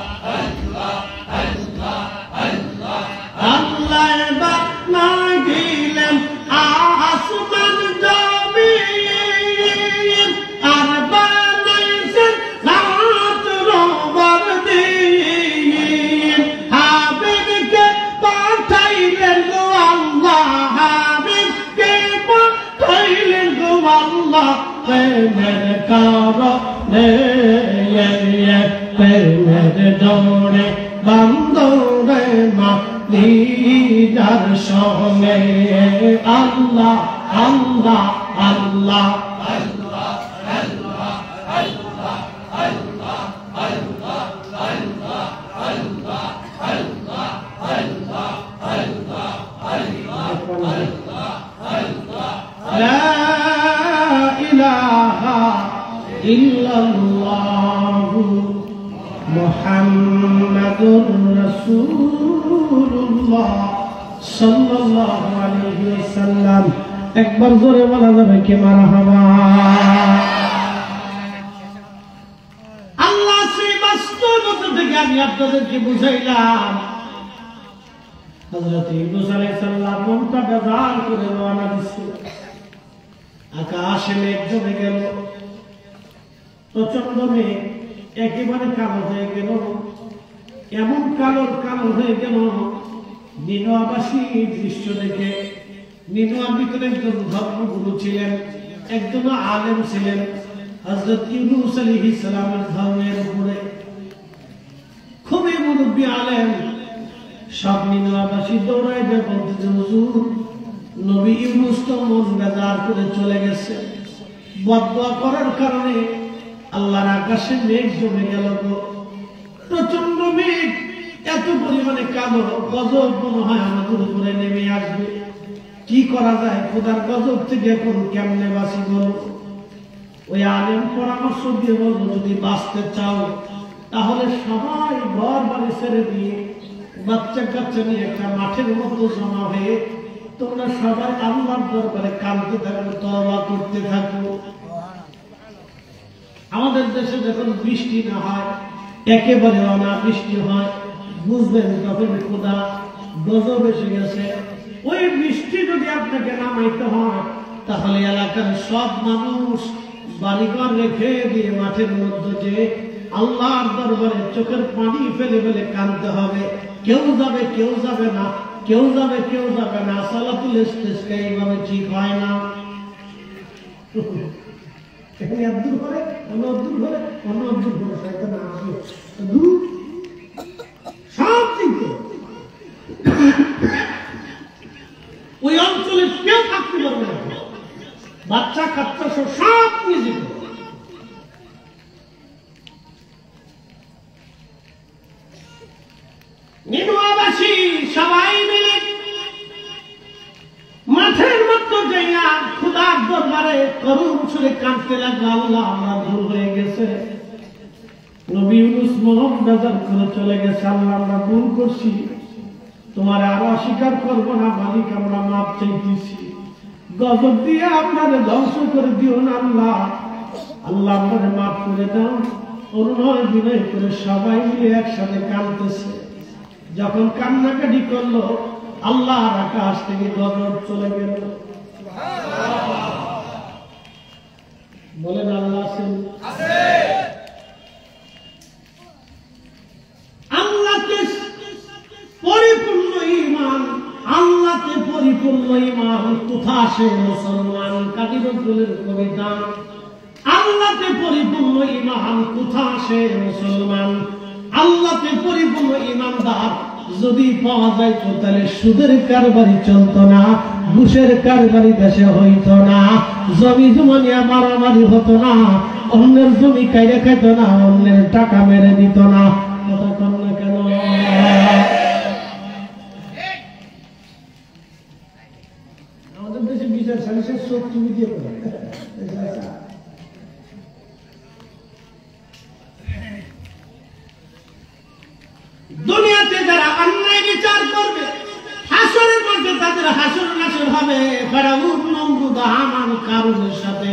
আল্লাহ আল্লাহ আল্লাহ বাতনা গিলেন আসমান জমিন আর বানাইছেন রাত রবার দিন হাবিবকে পাঠাইলেন গো আল্লাহ হাবিবকে পাঠাইলেন গো আল্লাহ প্রেমের কারণে প্রেমের দৌড়ে বান্দরে মাদিনার শহরে আল্লাহ আল্লাহ আল্লাহ আল্লাহ আল্লাহ আল্লাহ আল্লাহ আল্লাহ আল্লাহ আল্লাহ আল্লাহ আল্লাহ আল্লাহ আল্লাহ আল্লাহ লা ইলাহা ইল্লাল্লাহু মুহাম্মাদুর রাসূলুল্লাহ সাল্লাল্লাহু আলাইহি ওয়াসাল্লাম একবার জোরে বলা যাবে কি মারহাবা আল্লাহ সেই বাস্তবতা থেকে আমি আপনাদেরকে বুঝাইলাম হযরত ইউনূস আলাইহিস সালাম মনটা বেজার করে রওনা দিছে আকাশে মেঘ জমে গেল প্রচন্ড মেঘ একেবারে কালো হয়ে গেল এমন কালো হয়ে গেল নিনওয়াবাসী দৃশ্য দেখে নিনওয়ার ভিতরে একজন ধর্মগুরু ছিলেন একজন আলেম ছিলেন হযরত ইউনূস আলাইহিস সালামের ধর্মের উপরে খুবই মুরব্বী আলেম সব নিনওয়াবাসী দৌড়ায় যে বলতেছে হুজুর নবী ইউনূস তো মন বেজার করে চলে গেছে বদদুয়া করার কারণে আল্লাহর আকাশে মেঘ জমে গেল প্রচন্ড মেঘ এত পরিমাণে কালো গজব মনে হয় আমাদের উপরে নেমে আসবে কি করা যায় খোদার গজব থেকে এখন কেমনে বাঁচি বল ওই আলেম পরামর্শ দিয়ে বলল যদি বাঁচতে চাও তাহলে সবাই ঘর বাড়ি ছেড়ে দিয়ে বাচ্চা কাচ্চা নিয়ে একটা মাঠের মতো জমা হয়ে তোমরা সবাই আল্লাহর দরবারে কাঁদতে থাকো তওবা করতে থাকো আমাদের দেশে যখন বৃষ্টি না হয় একেবারে অনাবৃষ্টি হয় বুঝবেন তখন খোদা গজব এসে গেছে ওই বৃষ্টি যদি আপনাকে নামাইতে হয় তাহলে এলাকার সব মানুষ বাড়িঘর রেখে দিয়ে মাঠের মধ্যে যে আল্লাহর দরবারে চোখের পানি ফেলে ফেলে কাঁদতে হবে কেউ যাবে না কেউ যাবে না সালাতুল ইস্তিসকা এইভাবে ঠিক হয় না এখানে আব্দুল করে শয়তান আসবে সব দিকে ওই অঞ্চলে কেউ থাকতে পারবে না বাচ্চা কাচ্চা সব নিয়ে যেতে নিনওয়াবাসী সবাই মিলে মাঠের মধ্যে যাইয়া খোদার দরবারে করুণ সুরে কাঁদতে লাগলো আল্লাহ আমরা ভুল হয়ে গেছে নবী ইউনূস মহা বেজার করে চলে গেছে আল্লাহ আমরা ভুল করছি তোমার আরো অস্বীকার করবো না মালিক আমরা মাপ চাইতেছি গজব দিয়ে আপনাদের ধ্বংস করে দিও না আল্লাহ আল্লাহ আমাদের মাফ করে দাও অনুনয় বিনয় করে সবাই মিলে একসাথে কাঁদতেছে যখন কান্নাকাটি করলো আল্লাহর আকাশ থেকে গজব চলে গেল বলেন আল্লাহ আছে আল্লাহকে পরিপূর্ণ ঈমান আল্লাহকে পরিপূর্ণ ঈমান কোথা আসে মুসলমান কাজী নজরুলের কবিতা আল্লাহ আল্লাহতে পরিপূর্ণ ঈমান কোথা সে মুসলমান, আল্লাহতে পরিপূর্ণ ঈমানদার যদি পাওয়া যায় তো তাহলে সুদের কারবারি চলত না, ঘুষের কারবারি দেশে হইত না, জমি জমা নিয়ে মারামারি হতো না, অন্যের জমি কাইরে খাইত না, অন্যের টাকা মেরে দিত না। কথা কর না কেন? আমাদের দেশে বিচার সালিশের চোখ তুমি দিয়ে দুনিয়াতে যারা অন্যায় বিচার করবে হাসরের মধ্যে তাদের হাসর নাসর হবে ফেরাউন নমরুদ হামান কারুনের সাথে।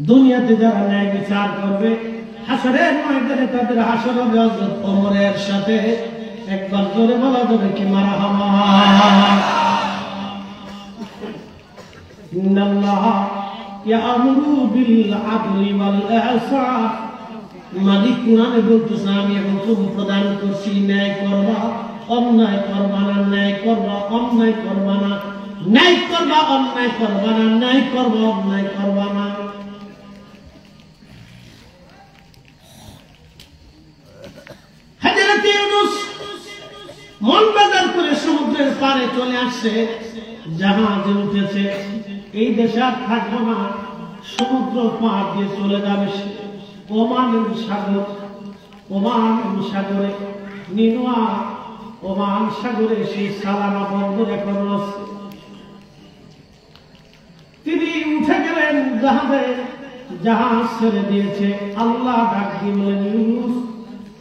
দুনিয়াতে যারা ন্যায় বিচার করবে হাসরের ময়দানে তাদের হাসর হবে হযরত ওমরের সাথে। একবার জোরে বলা যাবে কি মারহাবা। ইন্নাল্লাহ ইয়া'মুরু বিল আদলি ওয়াল ইহসান। মালিক কুরআনে বলতেছে আমি এখন হুকুম প্রদান করছি, ন্যায় করবা, অন্যায় করবা না, ন্যায় করবা, অন্যায় করবা না, ন্যায় করবা, অন্যায় করবা না, ন্যায় করবা, অন্যায় করবা না। হযরত ইউনূস মন বাজার করে সমুদ্রের পাড়ে চলে আসছে, জাহাজে উঠেছে, এই দেশে আর থাকবো না, সমুদ্র পার দিয়ে চলে যাবে ওমানের সাগর। ওমান সাগরে নিনোয়া ওমান সাগরে সেই সালামা বন্দর এখন আছে। তিনি উঠে গেলেন জাহাজে, জাহাজ ছেড়ে দিয়েছে। আল্লাহ ডাক দিয়ে বলেন ইউনূস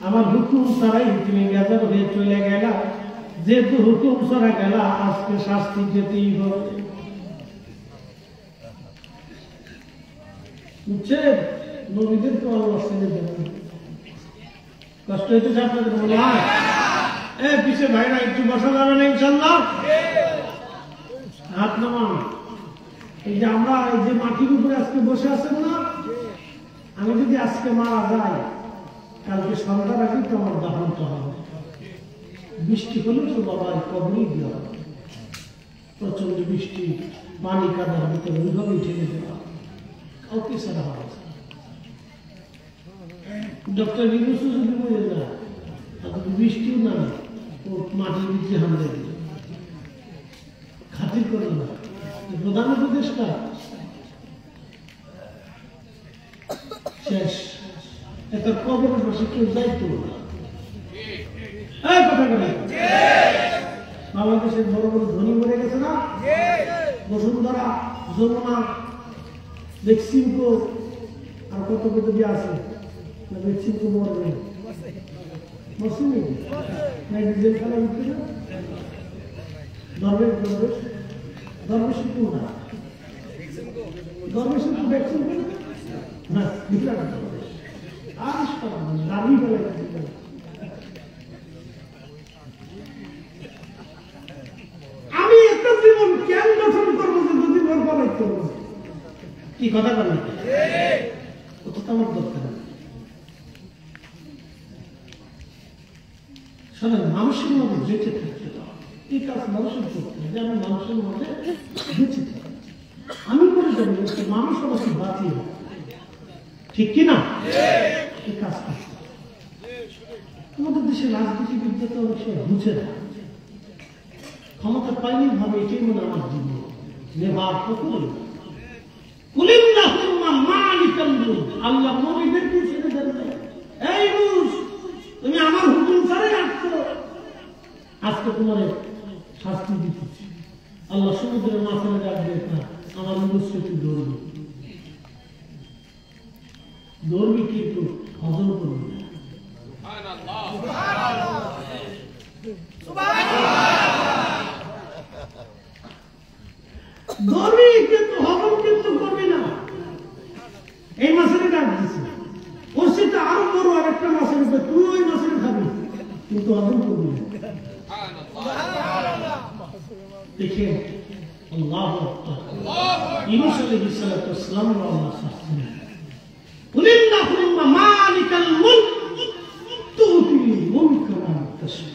আমার হুকুম ছাড়াই তুমি বেজার হয়ে চলে গেলা, যেহেতু হুকুম ছাড়া গেলা আজকে শাস্তি যেতেই হবে। বুঝছেন? নবীদেরকে আল্লাহ ছেড়ে দেবেন। কষ্ট হইতেছে আপনাদের? বলে পিছিয়ে ভাইরা একটু বসা যাবে না ইনশাল্লাহ? হাত নামান। এই যে আমরা এই যে মাটির উপরে আজকে বসে আছেন না, আমি যদি আজকে মারা যাই কালকে সন্ধ্যার আগে তো আমার দাফনটা হবে। বৃষ্টি হলে তো বাবার কবরই দেওয়া, প্রচন্ড বৃষ্টি, পানি কাদার ভিতরে ওইভাবেই ঠেলে দেওয়া, কাউকে ছাড়া হয়। ডক্টর ইউনূস যদি বলে না বৃষ্টিও না, ও মাটির ভিতরে হামলে দিল, খাতির করে না। প্রধান উপদেষ্টা শেষ, এত কবরের পাশে কেউ যাইতো না। কথা বলে বাংলাদেশের বড় বড় ধনী মরে গেছে না, বসুন্ধরা, যমুনা, মেক্সিকো, আর কত কত দিয়ে আছে। মেক্সিকো মরবে মৌসুমি ডিজেল খেলা উঠবে না, দরবেশ দরবেশ দরবেশ কেউ না, দরবেশ ভ্যাকসিন না, বিরাট দরবেশ আর দাবি বলে। আমি একটা জীবন কেন গঠন করবো যে যদি ভর বলাই করবো? কি কথা বলেন? ওটা তো আমার দরকার। শোনেন, মানুষের মধ্যে বেঁচে থাকতে এই কাজ মানুষের করতে, যে আমি মানুষের মধ্যে বেঁচে থাকি, আমি করে যাবো মানুষ আমাকে বাঁচিয়ে, ঠিক কিনা? এই কাজ করতে আমাদের দেশে রাজনীতিবিদদের তো অনেক সময় বুঝে না, ক্ষমতা পাইনি ভাবে এটাই মনে আমার জীবন নেবার কখন আল্লাহ নবীদেরকে ছেড়ে দেন। এই রুশ, তুমি আমার হুকুম ছাড়াই আসছো, আজকে তোমার শাস্তি দিতেছি। আল্লাহ সমুদ্রের মাঝখানে রাখবে না, আমার মুখে তুই দৌড়বি, দৌড়বি কিন্তু হজম করবি না। দৌড়বি কিন্তু হজম কিন্তু করবি না। এই মাছের ডাক দিচ্ছে, ওর সেটা আরো বড় আর একটা মাছের উপরে, তুই ওই মাছের খাবি কিন্তু হজম করবি না। দেখে আল্লাহ ইউনূস আলাইহিস সালাম আল্লাহ শাস্তি কুলিল্লাহুম্মা মালিকাল মুলক তুতিল মুলকা মান তাশা।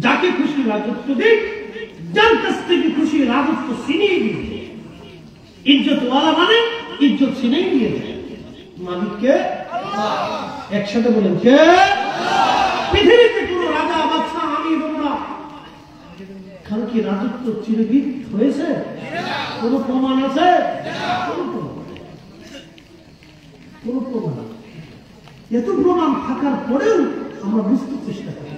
যাকে খুশি রাজত্ব দে, যার কাছ থেকে খুশি রাজত্ব ছিনিয়ে দিবে। ইজ্জতওয়ালা মানে ইজ্জত ছিনেই নিয়ে যায়। মালিককে একসাথে বলেন কে? পৃথিবীতে কোন রাজা বাদশা আমির আমরা কারো কি রাজত্ব চিরদিন হয়েছে? কোন প্রমাণ আছে? কোন প্রমাণ? এত প্রমাণ থাকার পরেও আমরা বুঝতে চেষ্টা করি।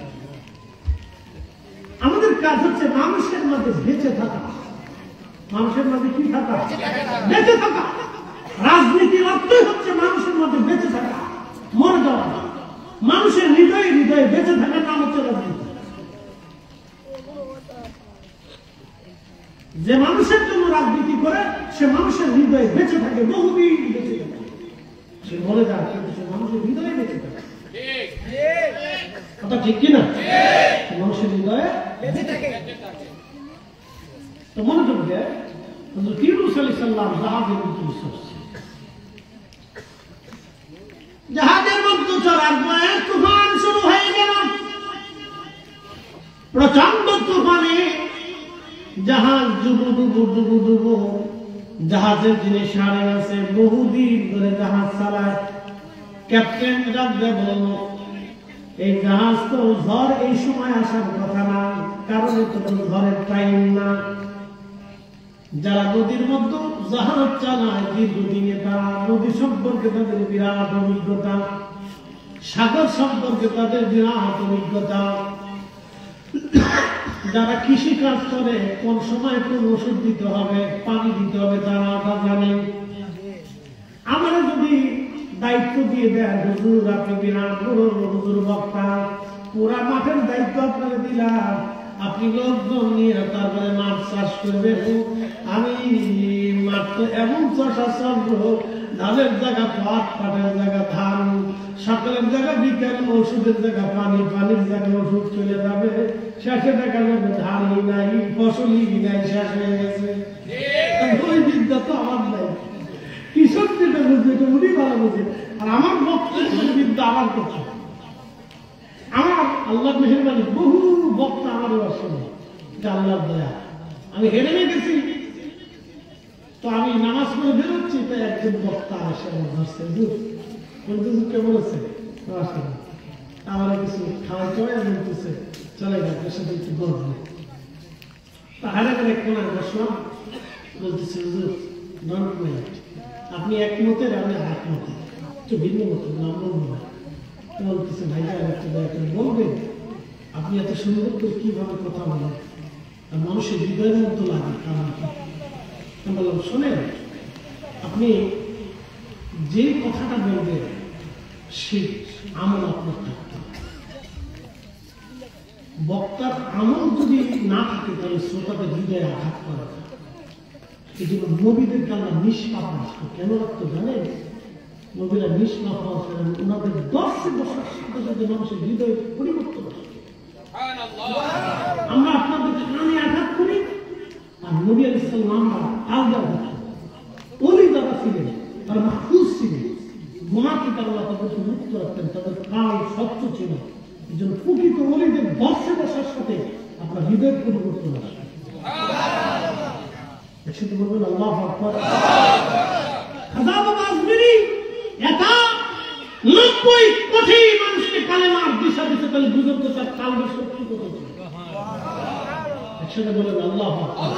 আমাদের কাজ হচ্ছে মানুষের মাঝে বেঁচে থাকা। মানুষের মাঝে কি থাকা? বেঁচে থাকা। রাজনীতির অর্থই হচ্ছে মানুষের মাঝে বেঁচে থাকা, মরে যাওয়া। মানুষের হৃদয়ে হৃদয়ে বেঁচে থাকার নাম হচ্ছে রাজনীতি। যে মানুষের জন্য রাজনীতি করে সে মানুষের হৃদয়ে বেঁচে থাকে, বহুদিন বেঁচে থাকে। সে মরে যায় কিন্তু সে মানুষের হৃদয়ে বেঁচে থাকে। কথা ঠিক কিনা? মানুষের হৃদয়ে বেঁচে থাকে। তো মনোযোগ দেয় হযরত ইউনূস আলাইহিস সালাম জাহাজের মধ্যে চলছে। জাহাজের মধ্যে চলার পরে তুফান শুরু হয়ে গেল। প্রচন্ড তুফানে জাহাজ ডুবু ডুবু ডুবু ডুবু। জাহাজের যিনি সাড়ে আছে বহুদিন ধরে জাহাজ চালায়। ক্যাপ্টেন ডাকবে বলল, এই জাহাজ তো ঝড় এই সময় আসার কথা না, কারণ তো ঝড়ের টাইম না। যারা নদীর মধ্যে জাহাজ চালায় দীর্ঘদিনে তারা নদী সম্পর্কে তাদের বিরাট অভিজ্ঞতা, সাগর সম্পর্কে তাদের বিরাট অভিজ্ঞতা। যারা কৃষি কাজ করে কোন সময় কোন ওষুধ দিতে হবে, পানি দিতে হবে, তারা তা জানে। আমরা যদি দায়িত্ব দিয়ে দেয়, হুজুর আপনি বিরাট বড় হুজুর বক্তা, পুরা মাঠের দায়িত্ব আপনাকে দিলাম, আপনি লোকজন নিয়ে তারপরে মাছ চাষ করবেন। আমি মাঠ তো এমন চাষা চলবো, ধানের জায়গা পাট, পাটের জায়গা ধান, সকালের জায়গা বিকেল, ওষুধের জায়গা পানি, পানির জায়গা ওষুধ চলে যাবে। শেষে দেখা যাবে ধানই নাই, ফসলই নাই, শেষ হয়ে গেছে। ওই বিদ্যা তো আমার নাই। কৃষক যেটা বুঝবে এটা উনি ভালো বুঝে, আর আমার বক্তব্য বিদ্যা আমার কথা। আমার আল্লাহ মেহেরবানি বহু বক্তা আমার আসলে, এটা আল্লাহর দয়া। আমি হেরে গেছি তো আমি নামাজ পড়ে বেরোচ্ছি, তাই একজন বক্তা আসে আমার ধরছে, কে বলেছে আমার কিছু খাওয়া চলে বলতেছে, চলে আপনার সাথে একটু বলবো। তাহলে করে কোনায় বসলাম, বলতেছে হুজুর আপনি একমতের, আমি একমতের, একটু ভিন্ন মতের, নাম বলবো না। বলতেছে ভাইয়া একটু বলবেন আপনি এত সুন্দর করে কিভাবে কথা বলেন, আর মানুষের হৃদয়ের মতো লাগে কারণ কি? আমি বললাম শোনেন, আপনি যে কথাটা বলবেন সে আমল আপনার থাকতে হবে। বক্তার আমল যদি না থাকে তাহলে শ্রোতাদের হৃদয়ে আঘাত করা যায়। এই জন্য নবীদেরকে আল্লাহ নিষ্পাপ রাখতো। কেন রাখতো জানেন? নবীরা নিষ্পাপ হওয়া করেন, ওনাদের দর্শে বসার সাথে সাথে মানুষের হৃদয়ে পরিবর্তন আসে। আমরা আপনাদের কানে আঘাত করি, আর নবী আলাইহিস সালাম আলাদা আঘাত করি। ওলি যারা ছিলেন তারা মাহফুজ ছিলেন, গুনাহ থেকে আল্লাহ তাদেরকে মুক্ত রাখতেন, তাদের কাল স্বচ্ছ ছিল। এই জন্য প্রকৃত ওলিদের দর্শে বসার সাথে আপনার হৃদয়ের পরিবর্তন আসে। একসাথে বলবেন আল্লাহু আকবার। খাজা বাবা আজমিরি এটা 90 কোটি মানুষকে কালেমার দিশা দিতে পারে, বুঝতে তার কালবে শক্তি কত ছিল। একসাথে বলেন আল্লাহু আকবার।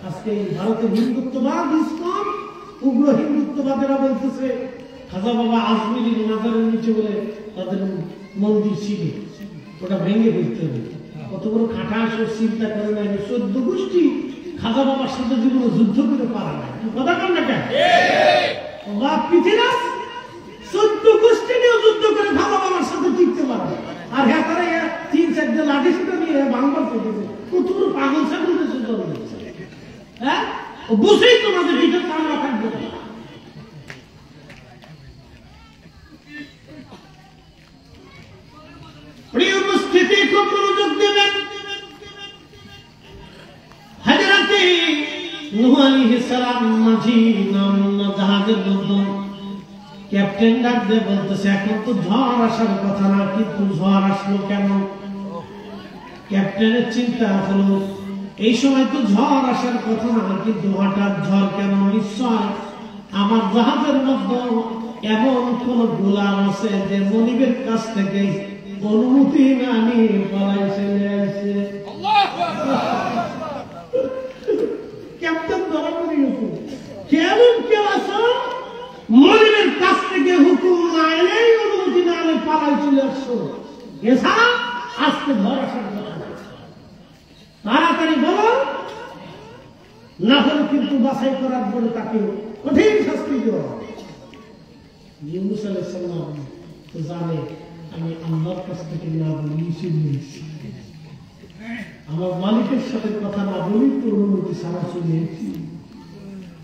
আজকে ভারতের হিন্দুত্ববাদ, ইসলাম, উগ্র হিন্দুত্ববাদেরা বলতেছে খাজা বাবা আজমিরির মাজারের নিচে বলে তাদের মন্দির ছিল, ওটা ভেঙে ফেলতে হবে। কত বড় খাটাস চিন্তা করে না, 14 গোষ্ঠী খাজা বাবার সাথে জীবনে যুদ্ধ করে পারা নাই। কথা কন না কেন? পৃথিবীর 14 গোষ্ঠী নিয়ে যুদ্ধ করে খাজা বাবার সাথে টিকতে পারে, আর হ্যাঁ তারা 3-4 লাঠি সুটা নিয়ে বাংলা করতেছে। কত বড় পাগল ছাগল দেশে জন্ম দিচ্ছে। হ্যাঁ, ও বুঝেই তোমাদের ভিতর কামড়া থাকবে। প্রিয় উপস্থিতি, খুব মনোযোগ দেবেন। হযরত নূহ আলাইহিস সালাম মাঝি নামনা জাহাজের মধ্যে ক্যাপ্টেন ডাকতে বলতেছে এখন তো ঝড় আসার কথা না, কিন্তু ঝড় আসলো কেন? ক্যাপ্টেনের চিন্তা হলো এই সময় তো ঝড় আসার কথা না, কিন্তু হঠাৎ ঝড় কেন? নিশ্চয় আমার জাহাজের মধ্যে এমন কোন গোলাম আছে যে মনিবের কাছ থেকে অনুমতি না নিয়ে পালাই চলে আসছে। ক্যাপ্টেন ধরা পড়ে গেছে। কেমন কেউ আছো মনিবের কাছ থেকে হুকুম না এলেই অনুমতি না এলে পালাই চলে আসছো, এছাড়া আজকে ঝড় আসার কথা না। তাড়াতাড়ি বলো, না হলে কিন্তু বাছাই করার পরে তাকে কঠিন শাস্তি দেওয়া। ইউনূস আলাইহিস সালাম তো জানে আমি আল্লাহর কাছ থেকে না বলি শুনেছি, আমার মালিকের সাথে কথা না বলি তো অনুমতি ছাড়া চলে এসেছি।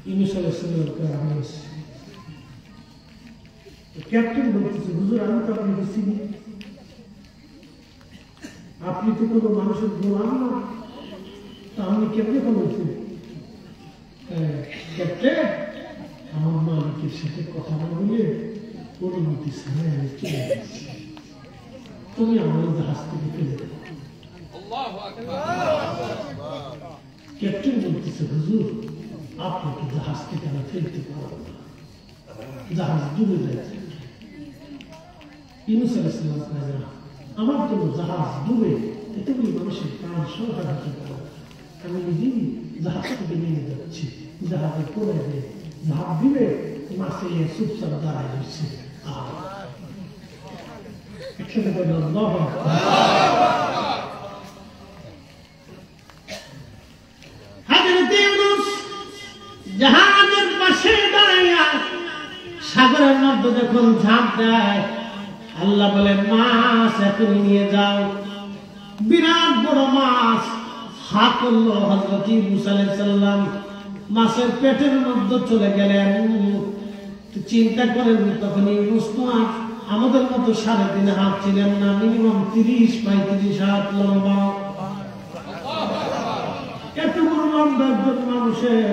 ইউনূস আলাইহিস সালামকে আদেশ ক্যাপ্টেন বলতেছে, হুজুর আমি তো আপনাকে চিনি, আপনি তো কোনো মানুষের গোলাম না, তা আমি কেমনে বলছি? ক্যাপ্টেন আমার মালিকের সাথে কথা না বলে অনুমতি ছাড়া আমি চলে এসেছি, তুমি আমার জাহাজ থেকে ফেলে দেবো। ক্যাপ্টেন বলতেছে, হুজুর আপনাকে জাহাজ থেকে আমি ফেলতে পারবো না, জাহাজ ডুবে যাচ্ছে। ইউনূস আলাইহিস সালাম আমার জন্য জাহাজ ডুবে এতগুলি মানুষের প্রাণ সংহার হতে পারে, আমি নিজেই জাহাজ থেকে নেমে যাচ্ছি, জাহাজে পড়ে দেয়, জাহাজ দিবে মাসে চুপচাপ দাঁড়ায় দিচ্ছে। একসাথে বললাম জাহাজের পাশে দাঁড়াইয়া সাগরের মধ্যে যখন ঝাঁপ দেয়, আল্লাহ বলেন মাছ এখন নিয়ে যাও। বিরাট বড় মাছ হা করলো হযরত ইউনূস আলাইহিস সালাম, মাছের পেটের মধ্যে চলে গেলেন। চিন্তা করেন তখন ইউনূস তো আমাদের মতো 3.5 হাত ছিলেন না, মিনিমাম 30-35 হাত লম্বা। এত বড় লম্বা একজন মানুষের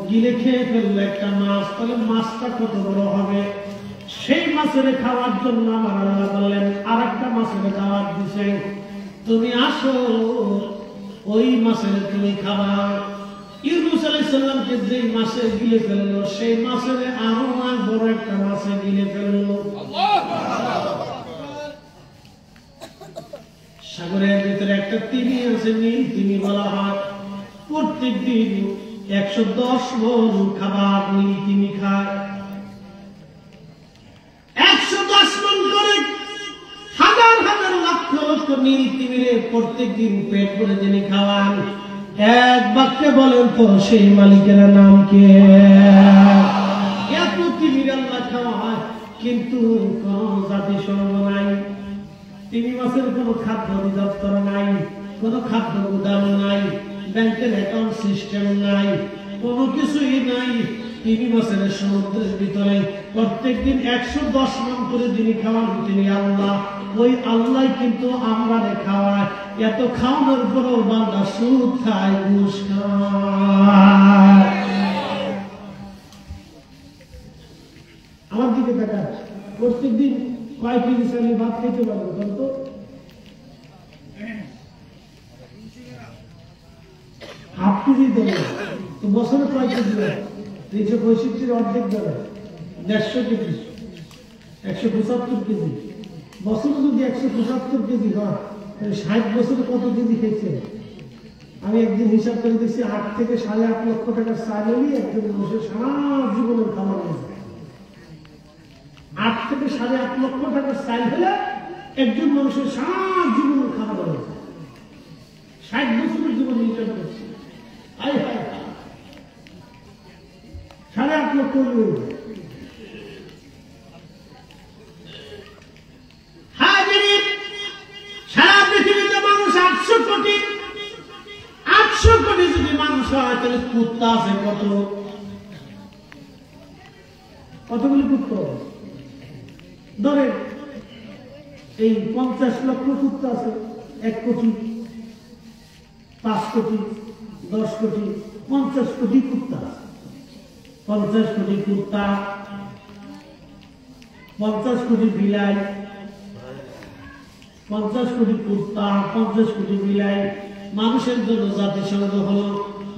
গিলে খেয়ে ফেললো একটা মাছ, তাহলে মাছটা কত বড় হবে? সেই মাছের খাওয়ার জন্য আমার আল্লাহ বললেন আর একটা মাছের খাবার দিছে, তুমি আসো ওই মাছের তুমি খাবা। ইউনূস আলাইহিস সালামকে যে মাছে গিলে ফেললো, সেই মাছের আরো বড় একটা মাছে গিলে ফেললো। সাগরের ভিতরে একটা তিমি আছে, নীল তিমি বলা হয়। প্রত্যেক দিন 110 মণ খাবার নীল তিমি খায়। 110 মণ করে হাজার হাজার লক্ষ লক্ষ নীল তিমিরে প্রত্যেক দিন পেট ভরে যিনি খাওয়ান, এক বাক্যে বলেন তো সেই মালিকের নাম কে? এত তিমির আল্লাহ খাওয়া হয়, কিন্তু কোন জাতিসংঘ নাই, তিমি মাছের কোন খাদ্য অধিদপ্তর নাই, কোন খাদ্য গুদাম নাই, ব্যাংকের অ্যাকাউন্ট সিস্টেম নাই, কোনো কিছুই নাই। তিমি মাছের সমুদ্রের ভিতরে প্রত্যেকদিন 110 মণ করে যিনি খাওয়ান তিনি আল্লাহ। ওই আল্লাহ কিন্তু আমরা খাওয়ায়। এত খাওয়ানোর পরেও বান্দা সুদ খায়, ঘুষ খায়। আমার দিকে দেখা প্রত্যেকদিন কয় কেজি চালে ভাত খেতে পারবো? বলতো হাফ কেজি দেবে তো বছরে কয় কেজি? 365 অর্ধেক দেবে 150 কেজি, 175 কেজি। বছরে যদি 175 কেজি হয়, 60 বছরে কত কেজি খেয়েছে? আমি একদিন হিসাব করে দেখছি 8 থেকে 8.5 লক্ষ টাকার চাল নিয়ে একজন মানুষের সারা জীবনের খাবার হয়েছে। 8 থেকে 8.5 লক্ষ টাকার চাল হলে একজন মানুষের সারা জীবনের খাবার হয়েছে। 60 বছরের জীবন হিসাব করছে, 8.5 লক্ষ। সারা পৃথিবীতে মানুষ 800 কোটি। 800 কোটি যদি মানুষ হয়, তাহলে কুত্তা আছে কত? কতগুলি কুত্তা? ধরে এই 50 লক্ষ কুত্তা আছে, 1 কোটি, 5 কোটি, 10 কোটি, 50 কোটি কুত্তা। 50 কোটি কুত্তা, 50 কোটি বিলাই, 50 কোটি কুত্তা, 50 কোটি বিলাই, মানুষের জন্য জাতিসংঘ হলো,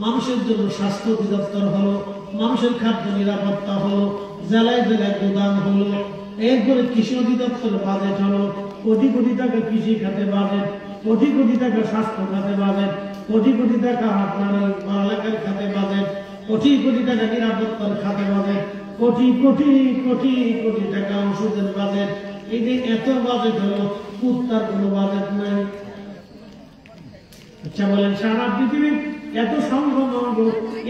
মানুষের জন্য স্বাস্থ্য অধিদপ্তর হলো, মানুষের খাদ্য নিরাপত্তা হলো, জেলায় জেলায় গোদাম হলো, এরপরে কৃষি অধিদপ্তরের বাজেট হলো, কোটি কোটি টাকা কৃষি খাতে বাজেট, কোটি কোটি টাকা স্বাস্থ্য খাতে বাজেট, কোটি কোটি টাকা আপনার এলাকার খাতে বাজেট, কোটি কোটি টাকা নিরাপত্তার খাতে বাজেট, কোটি কোটি কোটি কোটি টাকা ওষুধের বাজেট। এই যে এত বাজেট হলো, কুত্তার কোনো বাজেট নাই। আচ্ছা বলেন, সারা পৃথিবীর এত সঙ্গ হলো,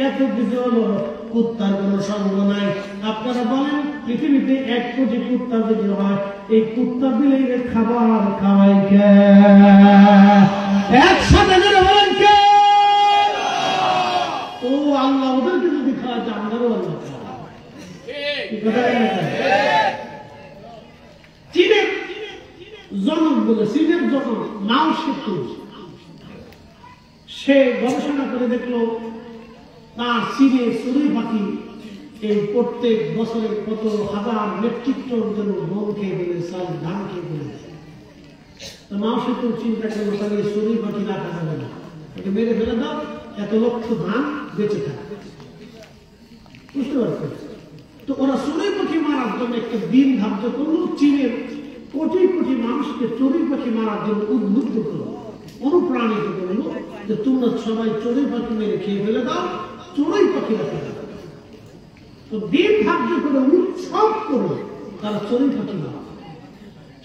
এত কিছু হলো, কুত্তার কোনো সঙ্গ নাই। আপনারা বলেন, পৃথিবীতে 1 কোটি কুত্তা যদি হয়, এই কুত্তা দিলে খাবার খাওয়াই কে? একসাথে ধরে বলেন কে? ও আল্লাহ, ওদেরকে যদি খাওয়াতে আমাদেরও আল্লাহ চীনের জনক বলে, চীনের জনক মাও সেতু, সে গবেষণা করে দেখলো তার চীনে চড়ুই পাখি এই প্রত্যেক বছরে কত হাজার মেট্রিক টন যেন গম খেয়ে ফেলে, চাল ধান খেয়ে ফেলে। মাও সেতু চিন্তা করলো, তাহলে চড়ুই পাখি রাখা যাবে না, ওকে মেরে ফেলে দাও, এত লক্ষ ধান বেঁচে থাকে। বুঝতে পারছেন? তো ওরা চড়ুই পাখি মারার জন্য একটা দিন ধার্য করলো, চীনের কোটি কোটি মানুষকে চড়ুই পাখি মারার জন্য উদ্বুদ্ধ করলো, অনুপ্রাণিত করলো যে তোমরা সবাই চড়ুই পাখি মেরে খেয়ে ফেলে দাও, চড়ুই পাখি রাখা যাবে। তো দিন ধার্য করে উৎসব করে তারা চড়ুই পাখি মারা,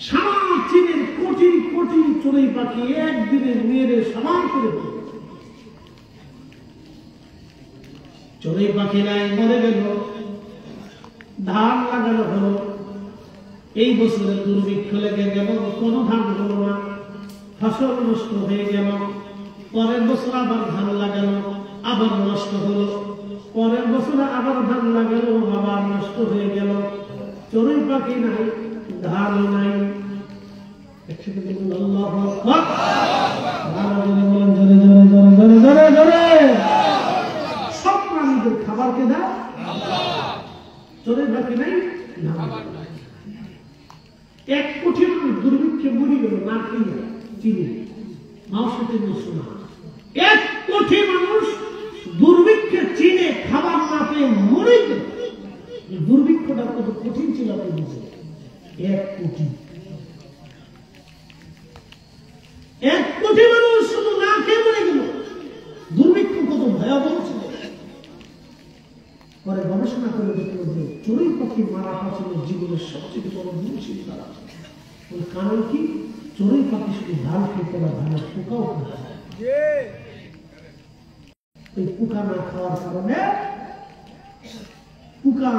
সারা চীনের কোটি কোটি চড়ুই পাখি একদিনে মেরে সমান করে দিল। চড়ুই পাখি নাই, মরে গেল। ধান লাগানো হলো, এই বছরে দুর্ভিক্ষ লেগে গেল, কোনো ধান হলো না, ফসল নষ্ট হয়ে গেল। পরের বছর আবার ধান লাগানো, আবার নষ্ট হলো। পরের বছরে আবার ধান লাগানো, আবার নষ্ট হয়ে গেল। চড়ুই পাখি নাই, ধান নাই। একসাথে বলুন আল্লাহু আকবার। বলেন জোরে জোরে জোরে জোরে জোরে জোরে। সব প্রাণীদের খাবার কে দেয়? চড়ুই পাখি নাই, না। 1 কোটি মানুষ দুর্ভিক্ষে মরে গেল না খেয়ে, চিনি মাংসতে শোনা। 1 কোটি মানুষ দুর্ভিক্ষে চীনে খাবার না পেয়ে মরে গেল। দুর্ভিক্ষটা কত কঠিন ছিল আপনি বুঝলেন? 1 কোটি 1 কোটি মানুষ শুধু না খেয়ে মরে গেল। দুর্ভিক্ষ কত ভয়াবহ ছিল। পরে গবেষণা করে দেখলো যে চড়ুই পাখি মারাটা ছিল জীবনের সবচেয়ে বড় মুশকিল দ্বারা। ওই কারণ কি? চড়ুই পাখি শুধু ধান খেতে না, ধানের পোকাও খেতে। ওই পোকা না খাওয়ার কারণে পোকা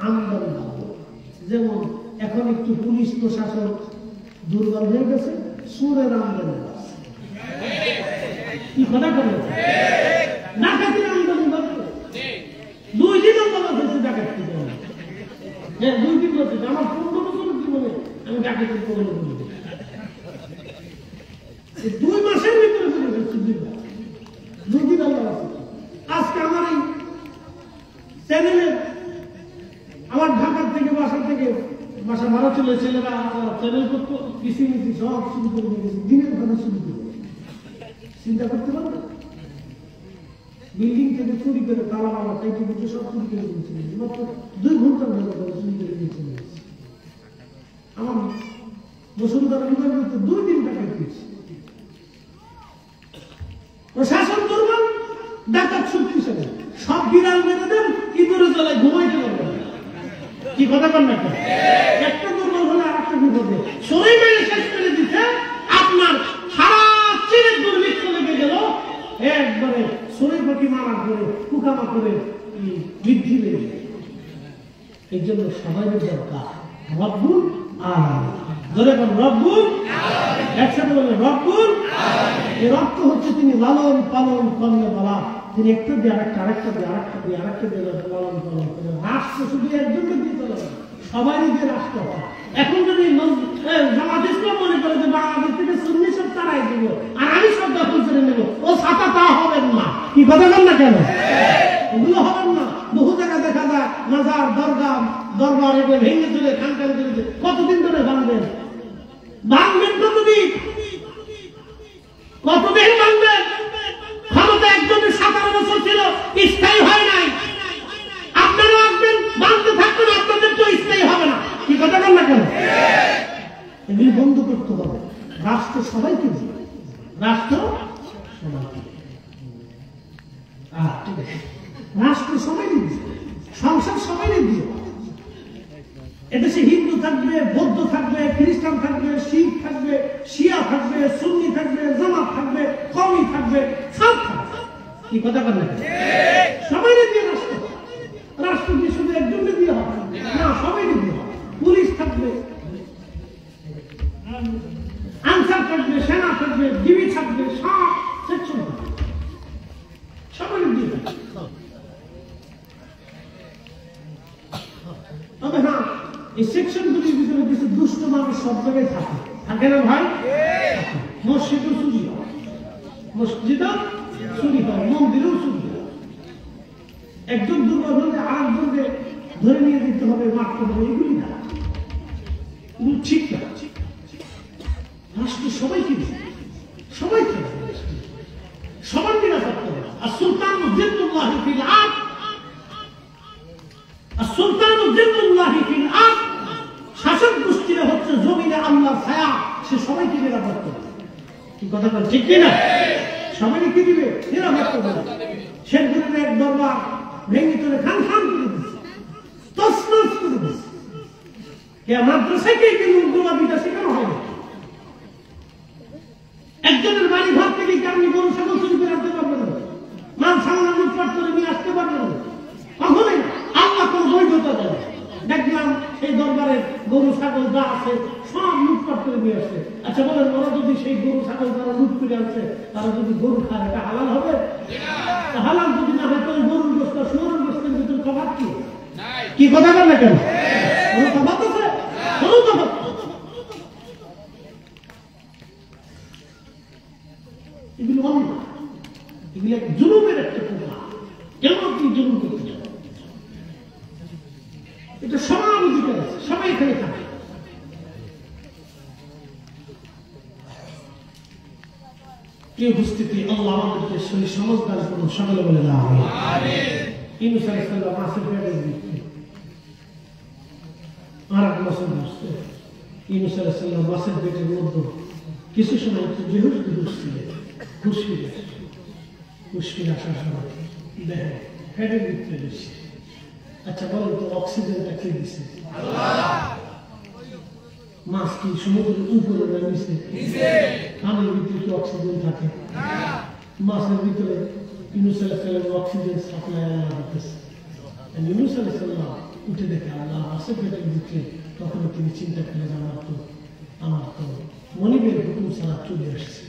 আমদানি হবে। যেমন এখন একটু পুলিশ প্রশাসন দুর্বল হয়ে গেছে, সুরের আমদানি আছে। কি কথা করে ডাকাতির আমদানি বাড়বে। 2 দিন বলা হয়েছে ডাকাতি, 2 দিন বলছে। আমার 15 বছরের জীবনে আমি ডাকাতির প্রবলেম বলি 2 মাসের ভিতরে যদি আজকে আমার এই চ্যানেলে আমার ঢাকার থেকে বাসা ভাড়া চলে ছেলেরা চ্যানেল করতো, কৃষি সব শুরু করে দিয়েছে, দিনের ভাড়া শুরু করে। চিন্তা করতে পারবে? বিল্ডিং থেকে চুরি করে তালা মালা টাইটি বুঝে সব চুরি করে দিয়েছিল। মাত্র 2 ঘন্টার মধ্যে চুরি করে দিয়েছিল। আমার বসুন্ধরা বিভাগ 2 দিন টাকা দিয়েছে। প্রশাসন দুর্বল, ডাকাত শক্তিশালী। সব বিড়াল মেরে দেন, ইঁদুরে জ্বলায় ঘুমাইতে পারবে না। কি কথা বল না? একটা দুর্বল হলে আর একটা বিপদে সবাই মেরে শেষ করে দিচ্ছে। আপনার সারা চীনের দুর্ভিক্ষ লেগে গেল, একবারে চড়ুই পাখি মারা করে পোকামা করে বৃদ্ধি লেগে গেল। এই জন্য সবাই দরকার রব্বুল আলামিন। ধরে বল রব্বুল আলামিন। একসাথে বলে রব্বুল আলামিন। এর অর্থ হচ্ছে তিনি লালন পালন করলে বলা, তিনি একটা দিয়ে আরেকটা দিয়ে লালন পালন করে। রাষ্ট্র শুধু একজনকে দিয়ে চলে না, সবাই দিয়ে রাষ্ট্র হয়। এখন যদি জামাত ইসলাম মনে করে যে বাংলাদেশ থেকে সুন্নি সব তারাই দিব আর আমি সব দখল করে নেব, ও ছাতা তা হবেন না। কি কথা বল না কেন? ওগুলো হবেন না। বহু জায়গা দেখা যায় মাজার দরবার এগুলো ভেঙে চলে খানখান করে। কতদিন ধরে ভাঙবেন? কতদিন ভাঙবেন? আসছিল, স্থায়ী হয় নাই। আপনারা আসবেন, বাঁধতে থাকবেন, আপনাদের তো স্থায়ী হবে না। কি কথা বল না কেন? এগুলি বন্ধ করতে হবে। রাষ্ট্র সবাইকে দিবে, রাষ্ট্র সবাইকে, ঠিক আছে, রাষ্ট্র সবাই দিবে, সংসদ সবাই দিবে। এদেশে হিন্দু থাকবে, বৌদ্ধ থাকবে, খ্রিস্টান থাকবে, শিখ থাকবে, শিয়া থাকবে, সুন্নি থাকবে, জামাত থাকবে, কওমি থাকবে, সব থাকবে। কি কথা বলেন? সবাই দিয়ে রাষ্ট্র, রাষ্ট্র দিয়ে শুধু একজনকে দিয়ে হবে না, সবাই দিয়ে হবে। পুলিশ থাকবে, আনসার থাকবে, সেনা থাকবে, ডিবি থাকবে, সব সেকশন থাকবে, সবাই দিয়ে হবে। তবে হ্যাঁ, এই সেকশনগুলির ভিতরে কিছু দুষ্ট মানুষ সব জায়গায় থাকে, থাকে না ভাই? মসজিদও চুরি হয়, মসজিদও চুরি হয়, মন্দিরেও চুরি হয়। একজন দুর্বল হলে আরেকজনকে ধরে নিয়ে দিতে হবে, মারতে হবে, এগুলি না, এগুলো ঠিক না। রাষ্ট্র সবাইকে দিবে, সবাইকে সবার নিরাপত্তা দেবে। আর সুলতান জিন্নুল্লাহি ফিল আরদ, আর সুলতান জিন্নুল্লাহি ফিল আরদ, শাসক গোষ্ঠীরা হচ্ছে জমিনে আল্লাহর ছায়া, সে সবাইকে নিরাপত্তা দেবে। কি কথা বল, ঠিক কি না? সবাইকে কি দিবে? নিরাপত্তা দেবে। শেরপুরের এক দরবার ভেঙে চলে খান খান করে দিচ্ছে, তছনছ করে দিচ্ছে। কে মাদ্রাসায় কে কিন্তু গোলাপিটা শেখানো হবে। একজনের বাড়ি ঘর থেকে আপনি গরু ছাগল চুরি করে আনতে পারবেন না, মাল সামনা লুটপাট করে নিয়ে আসতে পারবেন না, কখনোই না। আল্লাহ কোন বৈধতা দেবে। দেখলাম সেই দরবারের গরু ছাগল যা আছে সব লুটপাট করে নিয়ে আসছে। আচ্ছা বলেন, ওরা যদি সেই গরু ছাগল যারা লুট করে আনছে তারা যদি গরু খায়, এটা হালাল হবে? হালাল যদি না হয় তাহলে গরুর গোস্ত শুয়োরের গোস্তের ভিতরে তফাৎ কি? কি কথা বল না কেন? কোনো তফাৎ আছে? কোনো তফাৎ? এগুলো অন্য, এগুলো এক জুলুমের একটা প্রভাব। কেন আপনি জুলুম করতে যাবেন? এটা সবার অধিকার আছে, সবাই এখানে থাকে। এই উপস্থিতি আল্লাহ আমাদেরকে সেই সমজদার করুন, সকলে বলে না আমিন। ইউনূস আলাইহিস সালাম মাছের পেটে দিচ্ছে, আর এক বছর বসছে। ইউনূস আলাইহিস সালাম মাছের পেটের মধ্যে কিছু সময় একটু বেহুশ বেহুশ ছিলেন, খুশকিল আসছে, খুশকিল আসার সময় দেখেন পেটের ভিতরে দিচ্ছে। আচ্ছা বলেন তো, অক্সিজেনটা কে দিচ্ছে? মাছ কি সমুদ্রের উপরে না নিচে? পানির ভিতরে কি অক্সিজেন থাকে? মাছের ভিতরে ইউনূস আলাইহিস সালামের অক্সিজেন সাপ্লাই আল্লাহ দিতেছে। ইউনূস আলাইহিস সালাম উঠে দেখে আল্লাহ মাছের পেটের ভিতরে, তখন তিনি চিন্তা করেন আমার তো মনিবের হুকুম ছাড়া চলে আসছে।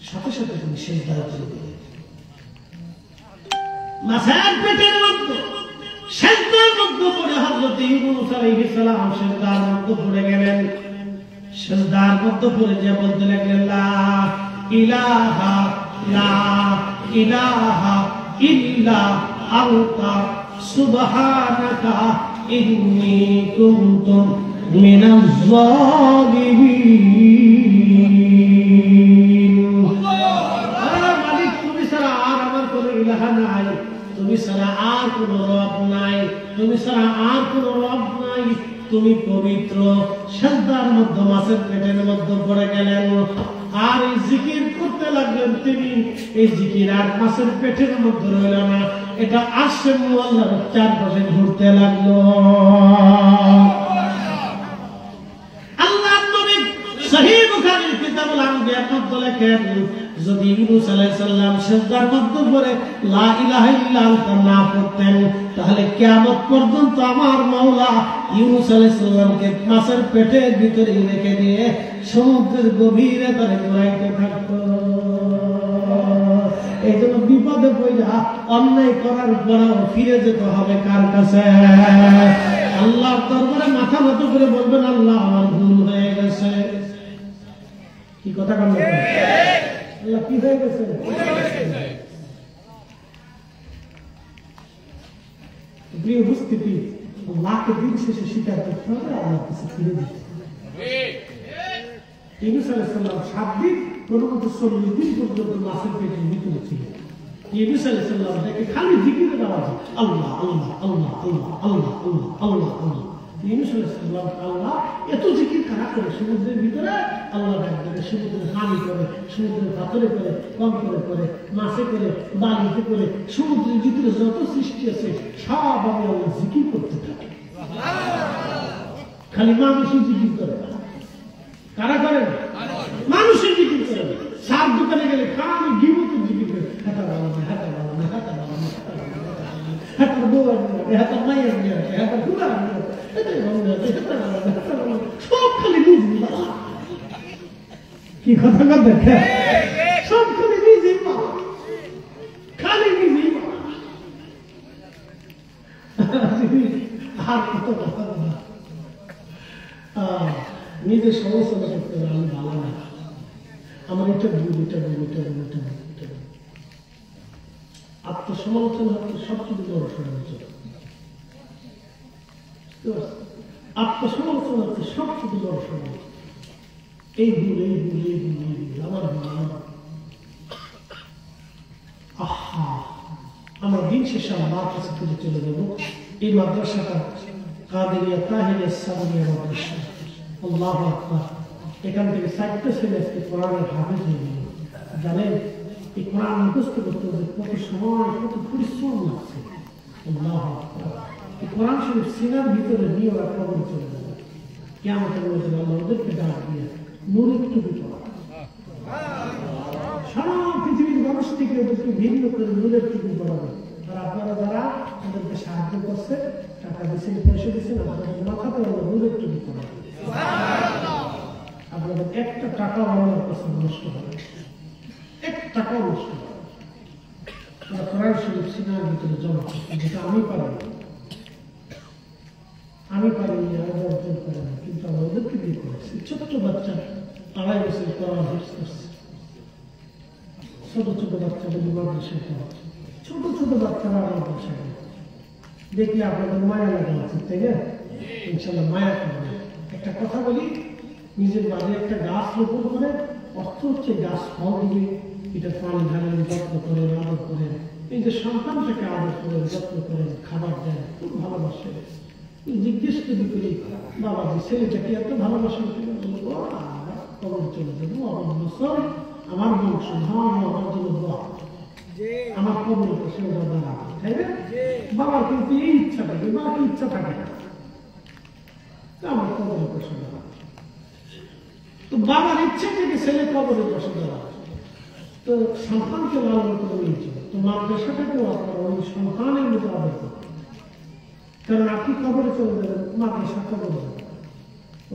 সাথে সাথে তিনি সেজদায় পড়ে গেলেন। মাছের পেটের মধ্যে সেজদার মধ্যে পড়ে হযরত ইউনূস আলাইহিস সালাম সেজদার মধ্যে পড়ে গেলেন। সেজদার মধ্যে পড়ে যে বলতে লাগলেন, লা ইলাহা ইল্লা আনতা সুবহানাকা ইন্নী কুনতু মিনাজ জালিমিন। মালিক, তুমি ছাড়া আর আমার কোনো ইলাহা নাই, তুমি ছাড়া আর কোনো রব নাই, তুমি ছাড়া আর কোনো রব নাই, তুমি পবিত্র। সেজদার মধ্যে মাছের পেটের মধ্যে পড়ে গেলেন আর এই জিকির করতে লাগলেন তিনি। এই জিকির আর মাছের পেটের মধ্যে রইল না, এটা আরশে মুআল্লার চারপাশে ঘুরতে লাগলো। আল্লাহর নবী সহিহ বুখারীর কিতাবুল আমবিয়ার মধ্যে লেখেন, যদি ইউনূস আলাইহিস সালাম সেজদার মধ্যে পড়ে লা ইলাহা ইল্লা আনতা না পড়তেন, তাহলে কিয়ামত পর্যন্ত আমার মাওলা ইউনূস আলাইহিস সালামকে মাছের পেটের ভিতরে রেখে দিয়ে সমুদ্রের গভীরে তারে ঘুরাইতে থাকতো। এই জন্য বিপদে পড়া অন্যায় করার পরেও ফিরে যেতে হবে কার কাছে? আল্লাহর দরবারে মাথা নত করে বলবেন, আল্লাহ আমার ভুল হয়ে গেছে। কি কথা বলেন? আল্লাহ কি হয়ে গেছে? প্রিয় উপস্থিতি, আল্লাহকে দিন শেষে স্বীকার করতে হবে, আল্লাহর কাছে ফিরে দিতে হবে। ইউনূস আলাইহিস সালাম 7 দিন, কোন মতো 40 দিন পর্যন্ত মাছের পেটের ভিতরে ছিলেন। নবী সাল্লাল্লাহু আলাইহি ওয়াসাল্লাম দেখে খালি জিকিরের আওয়াজ, আল্লাহ আল্লাহ আল্লাহ আল্লাহ আল্লাহ আল্লাহ আল্লাহ আল্লাহ। নবী সাল্লাল্লাহু আলাইহি ওয়াসাল্লাম আল্লাহ এত জিকির কারা করে সমুদ্রের ভিতরে, আল্লাহ ডাকে, সমুদ্রের পানি করে, সমুদ্রের পাথরে করে, কঙ্করে করে, মাছে করে, বালিতে করে, সমুদ্রের ভিতরে যত সৃষ্টি আছে সব আমি আল্লাহ জিকির করতে থাকি। খালি মানুষই জিকির করে, কারা করেন? মানুষই জিকির করে। সার দোকানে গেলে খালি গিবতের জিকির করে, হাতা বানানো, হাতা বানানো, হাতা বানানো, হাতার বউয়ার নিয়ে, হাতার মায়ের নিয়ে, হাতার গুড়ার নিয়ে, সব খালি বুঝবি কি কথা দেখে, সব খালি নিজেই পাওয়া, খালি নিজেই পাওয়া। আর কত কথা না, নিজের সমালোচনা করতে হবে, আমি ভালো না, আমার এটা ভুল, এটা ভুল, এটা ভুল, এটা ভুল, এটা ভুল। আত্মসমালোচনা হচ্ছে সবচেয়ে বড় সমালোচনা। আত্মসমালোচনা হচ্ছে সবচেয়ে বড় সমালোচনা। এই ভুল, এই ভুল, এই ভুল, এই ভুল, আমার ভুল, আমার। আহা, আমরা দিন শেষে আমার কাছে ফিরে চলে যাব। এই মাদ্রাসাটা কাদেরিয়া তাহিরিয়া সালামিয়া মাদ্রাসা, আল্লাহু আকবার। এখান থেকে 4টা ছেলে আজকে কোরআনের হাফেজ হয়ে গেল। জানেন এই কোরআন মুখস্থ করতে হবে কত সময়, কত পরিশ্রম লাগছে। আল্লাহু আকবার। এই কোরআন শরীফ সিনার ভিতরে নিয়ে ওরা কবর চলে যাবে। কিয়ামতের মধ্যে আল্লাহ ওদেরকে ডাক দিয়ে নূরের টুপি পরা, সারা পৃথিবীর মানুষ থেকে ওদেরকে ভিন্ন করে নূরের টুপি পরাবে। আর আপনারা যারা ওদেরকে সাহায্য করছে, টাকা দিচ্ছেন, পয়সা দিচ্ছেন, আপনাদের মাথাতে আমরা নূরের টুপি পরাবে। আপনাদের একটা টাকাও আমার কাছে নষ্ট হবে, এক টাকাও নষ্ট হবে। ওরা কোরআন শরীফ সিনার ভিতরে জমা, যেটা আমি পারি, আমি পারিনি, আমি অর্জন পারি না, কিন্তু আমরা ওদেরকে দিয়ে করেছি। ছোট্ট বাচ্চা 2.5 বছর কোরআন হিফজ করছে, ছোট ছোট বাচ্চাগুলি মাদ্রাসায় পড়াচ্ছে, ছোট ছোট বাচ্চারা আমার বাসায় দেখলে আপনাদের মায়া লাগা আছে, তাই না? ইনশাল্লাহ মায়া করবে। একটা কথা বলি, নিজের বাড়ি একটা গাছ রোপণ করে, অর্থ হচ্ছে গাছ ফল দিবে, এটা পানি ঢালেন, যত্ন করেন, আদর করেন, এই যে সন্তানটাকে আদর করেন, যত্ন করেন, খাবার দেন, খুব ভালোবাসে। জিজ্ঞেস করি করি, বাবাজি ছেলেটাকে এত ভালোবাসেন, কবর চলে যাবো, আমার বংশ আমার জন্য দোয়া, আমার কবরের পাশে ওরা দাঁড়াবে, তাই না? বাবার কিন্তু এই ইচ্ছা থাকে, বাকি ইচ্ছা থাকে না, আমার কবরের পাশে দাঁড়াবে। তো বাবার ইচ্ছে থেকে ছেলে কবরের পাশে দাঁড়াবে, তো সন্তানকে লালন করে নিয়েছিল। তো মাদ্রাসাটাকেও আপনারা ওই সন্তানের মতো আদর করবেন, কারণ আপনি কবরে চলে যাবেন, মাদ্রাসা কবরে যাবেন,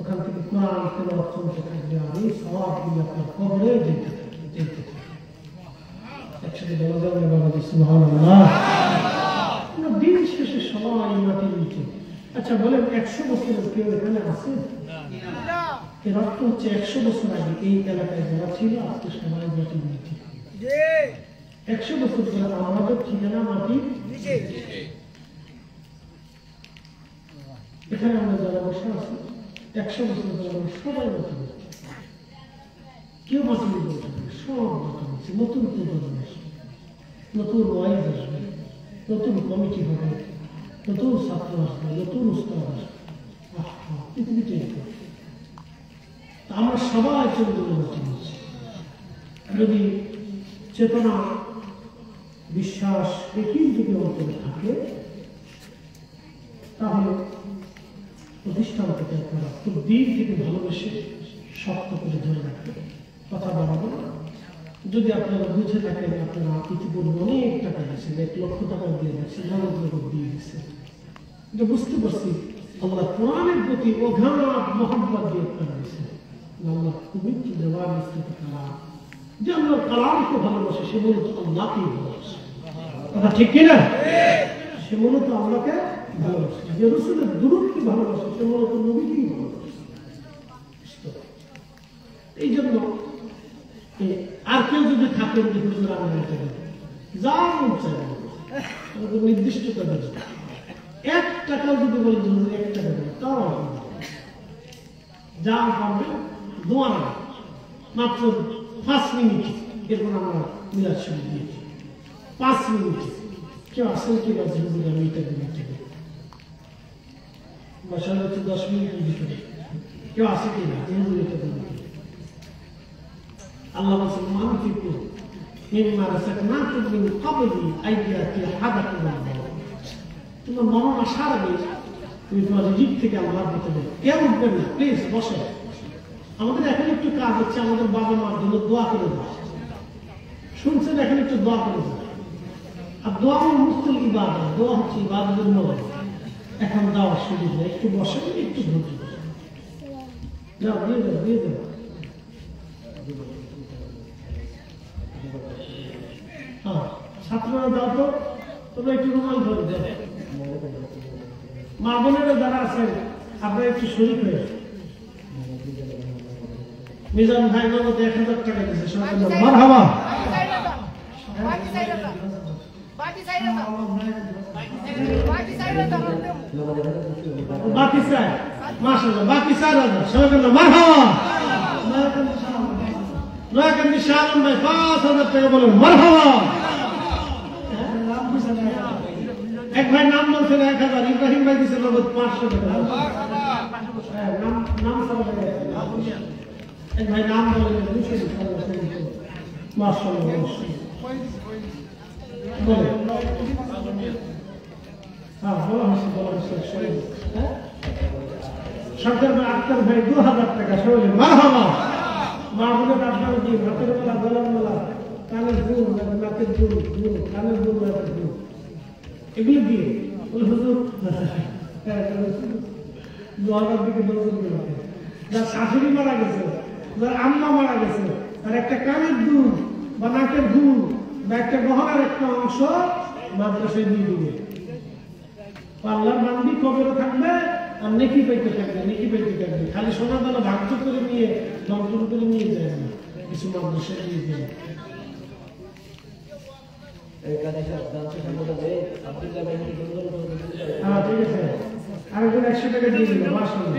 ওখান থেকে কোরআন তেলাওয়াত চলতে থাকবে, আর এই সওয়াবগুলি আপনার কবরে যেতে থাকবে, যেতে থাকবে। একসাথে বলা যাবে বাবাজি সুবহানাল্লাহ। দিন শেষে সবাই মাটির নিচে। আচ্ছা বলেন, 100 বছরের কেউ এখানে আছে? এর অর্থ হচ্ছে 100 বছর আগে এই এলাকায় যারা ছিল, আজকে সবাই মাটির নিচে। 100 বছর পরে আমাদের ঠিকানা মাটির নিচে। এখানে আমরা যারা বসে আছি, 100 বছর পরে সবাই মাটির নিচে, কেউ মাটির নিচে, সব মাটির নিচে। নতুন প্রজন্ম আসবে, নতুন ওয়াইজ আসবে, নতুন কমিটি হবে, নতুন ছাত্র আসবে, নতুন উস্তাদ আসবে, পৃথিবী চেঞ্জ করবে। আমরা সবাই চলে যাবো মাটির নিচে। যদি চেতনা, বিশ্বাস একই যুগে অন্তরে থাকে, তাহলে প্রতিষ্ঠান থেকে আপনারা খুব দিন থেকে ভালোবেসে শক্ত করে ধরে রাখবেন, কথা বাড়াবো না। যদি আপনারা বুঝে থাকেন আপনারা ইতিপূর্বে অনেক টাকা দিয়েছেন, 1 লক্ষ টাকা দিয়ে দিয়েছেন, নগদ দিয়ে দিচ্ছেন, এটা বুঝতে পারছি আল্লাহ কোরআনের প্রতি অগাধ মহব্বত দিয়ে আপনারা দিয়েছেন। আল্লাহ খুবই জবাব দিতে কালাম, যে আল্লাহর কালামকে ভালোবাসে, সে মূলত আল্লাহকেই ভালোবাসে, কথা ঠিক কিনা? সে মূলত আল্লাহকে ভালোবাসে। যে রাসূলের দুরূদকে ভালোবাসে, সে মূলত নবীকেই ভালোবাসে। এই জন্য আর কেউ যদি থাকেন যে হুজুর আমি বলতে পারি, যা মন চাই নির্দিষ্ট করে 1 টাকাও যদি বলি হুজুর 1 টাকা দেবে, তাও যা পারবে দোয়া না, মাত্র 5 মিনিট, এরপর আমরা মিলাদ শুরু দিয়েছি। 5 মিনিট কেউ আসেন কি বাজে হুজুর আমি এটা দিই মাশাআল্লাহ তো 10 মিনিটের ভিতরে কেউ আসে কি না হুজুর এটা দিই আল্লাহ বলেন মানফিকু মিম্মা রাযাকনাকুম মিন ক্বাবলি আইয়াতি হাদাকুম তোমার মরণ আসার আগে তুমি তোমার রিজিক থেকে আল্লাহর দিতে দেবে কেউ উঠবেন না প্লিজ বসে আমাদের এখন একটু কাজ হচ্ছে আমাদের বাবা মার জন্য দোয়া করে দেওয়া শুনছেন এখন একটু দোয়া করে দেওয়া আর দোয়া হল মুস্তুল ইবাদত দোয়া হচ্ছে ইবাদতের মূল এখন দেওয়ার সুযোগ নেই একটু বসে একটু ধৈর্য যাও দিয়ে দেবো হ্যাঁ ছাত্ররা দাও তো তোমরা একটু রুমাল ধরে দেবে মা বোনেরা যারা আছেন আপনারা একটু শরীর হয়ে মিজান ভাই নগদ 1000 টাকা দিয়েছে সবাই মারহাবা বাকি চাই মাশাআল্লাহ বাকি 4000 সবাই বলুন মারহাবা নয়াকান্দি শালম ভাই 5000 টাকা বলুন মারহাবা এক ভাই নাম বলছেন 1000 ইব্রাহিম ভাই দিয়েছে নগদ 500 টাকা নাম এক ভাই নাম বলেন মাশাআল্লাহ বলে হ্যাঁ বলা হচ্ছে হ্যাঁ সরকার ভাই আক্তার ভাই 2000 টাকা সবাই মারহাবা মা বোনের আপনার কি হাতের মেলা গলার মেলা কানের দুল নাকের দুল কানের দুল নাকের দুল এগুলো দিয়ে বলে হুজুর 2000 দিকে নজর দিলাম যার শাশুড়ি মারা গেছে যার আম্মা মারা গেছে তার একটা কানের দুল বা নাকের দুল বা একটা গহনার একটা অংশ মাদ্রাসায় দিয়ে দিবে পাল্লার বান্দি কবরে থাকবে আর নেকি পাইতে থাকবে খালি সোনা দানা ভাগ্য করে নিয়ে লন্ডন করে নিয়ে যায় না কিছু মাদ্রাসায় দিয়ে দেবে হ্যাঁ ঠিক আছে আরেকজন 100 টাকা দিয়ে দিল মাশাআল্লাহ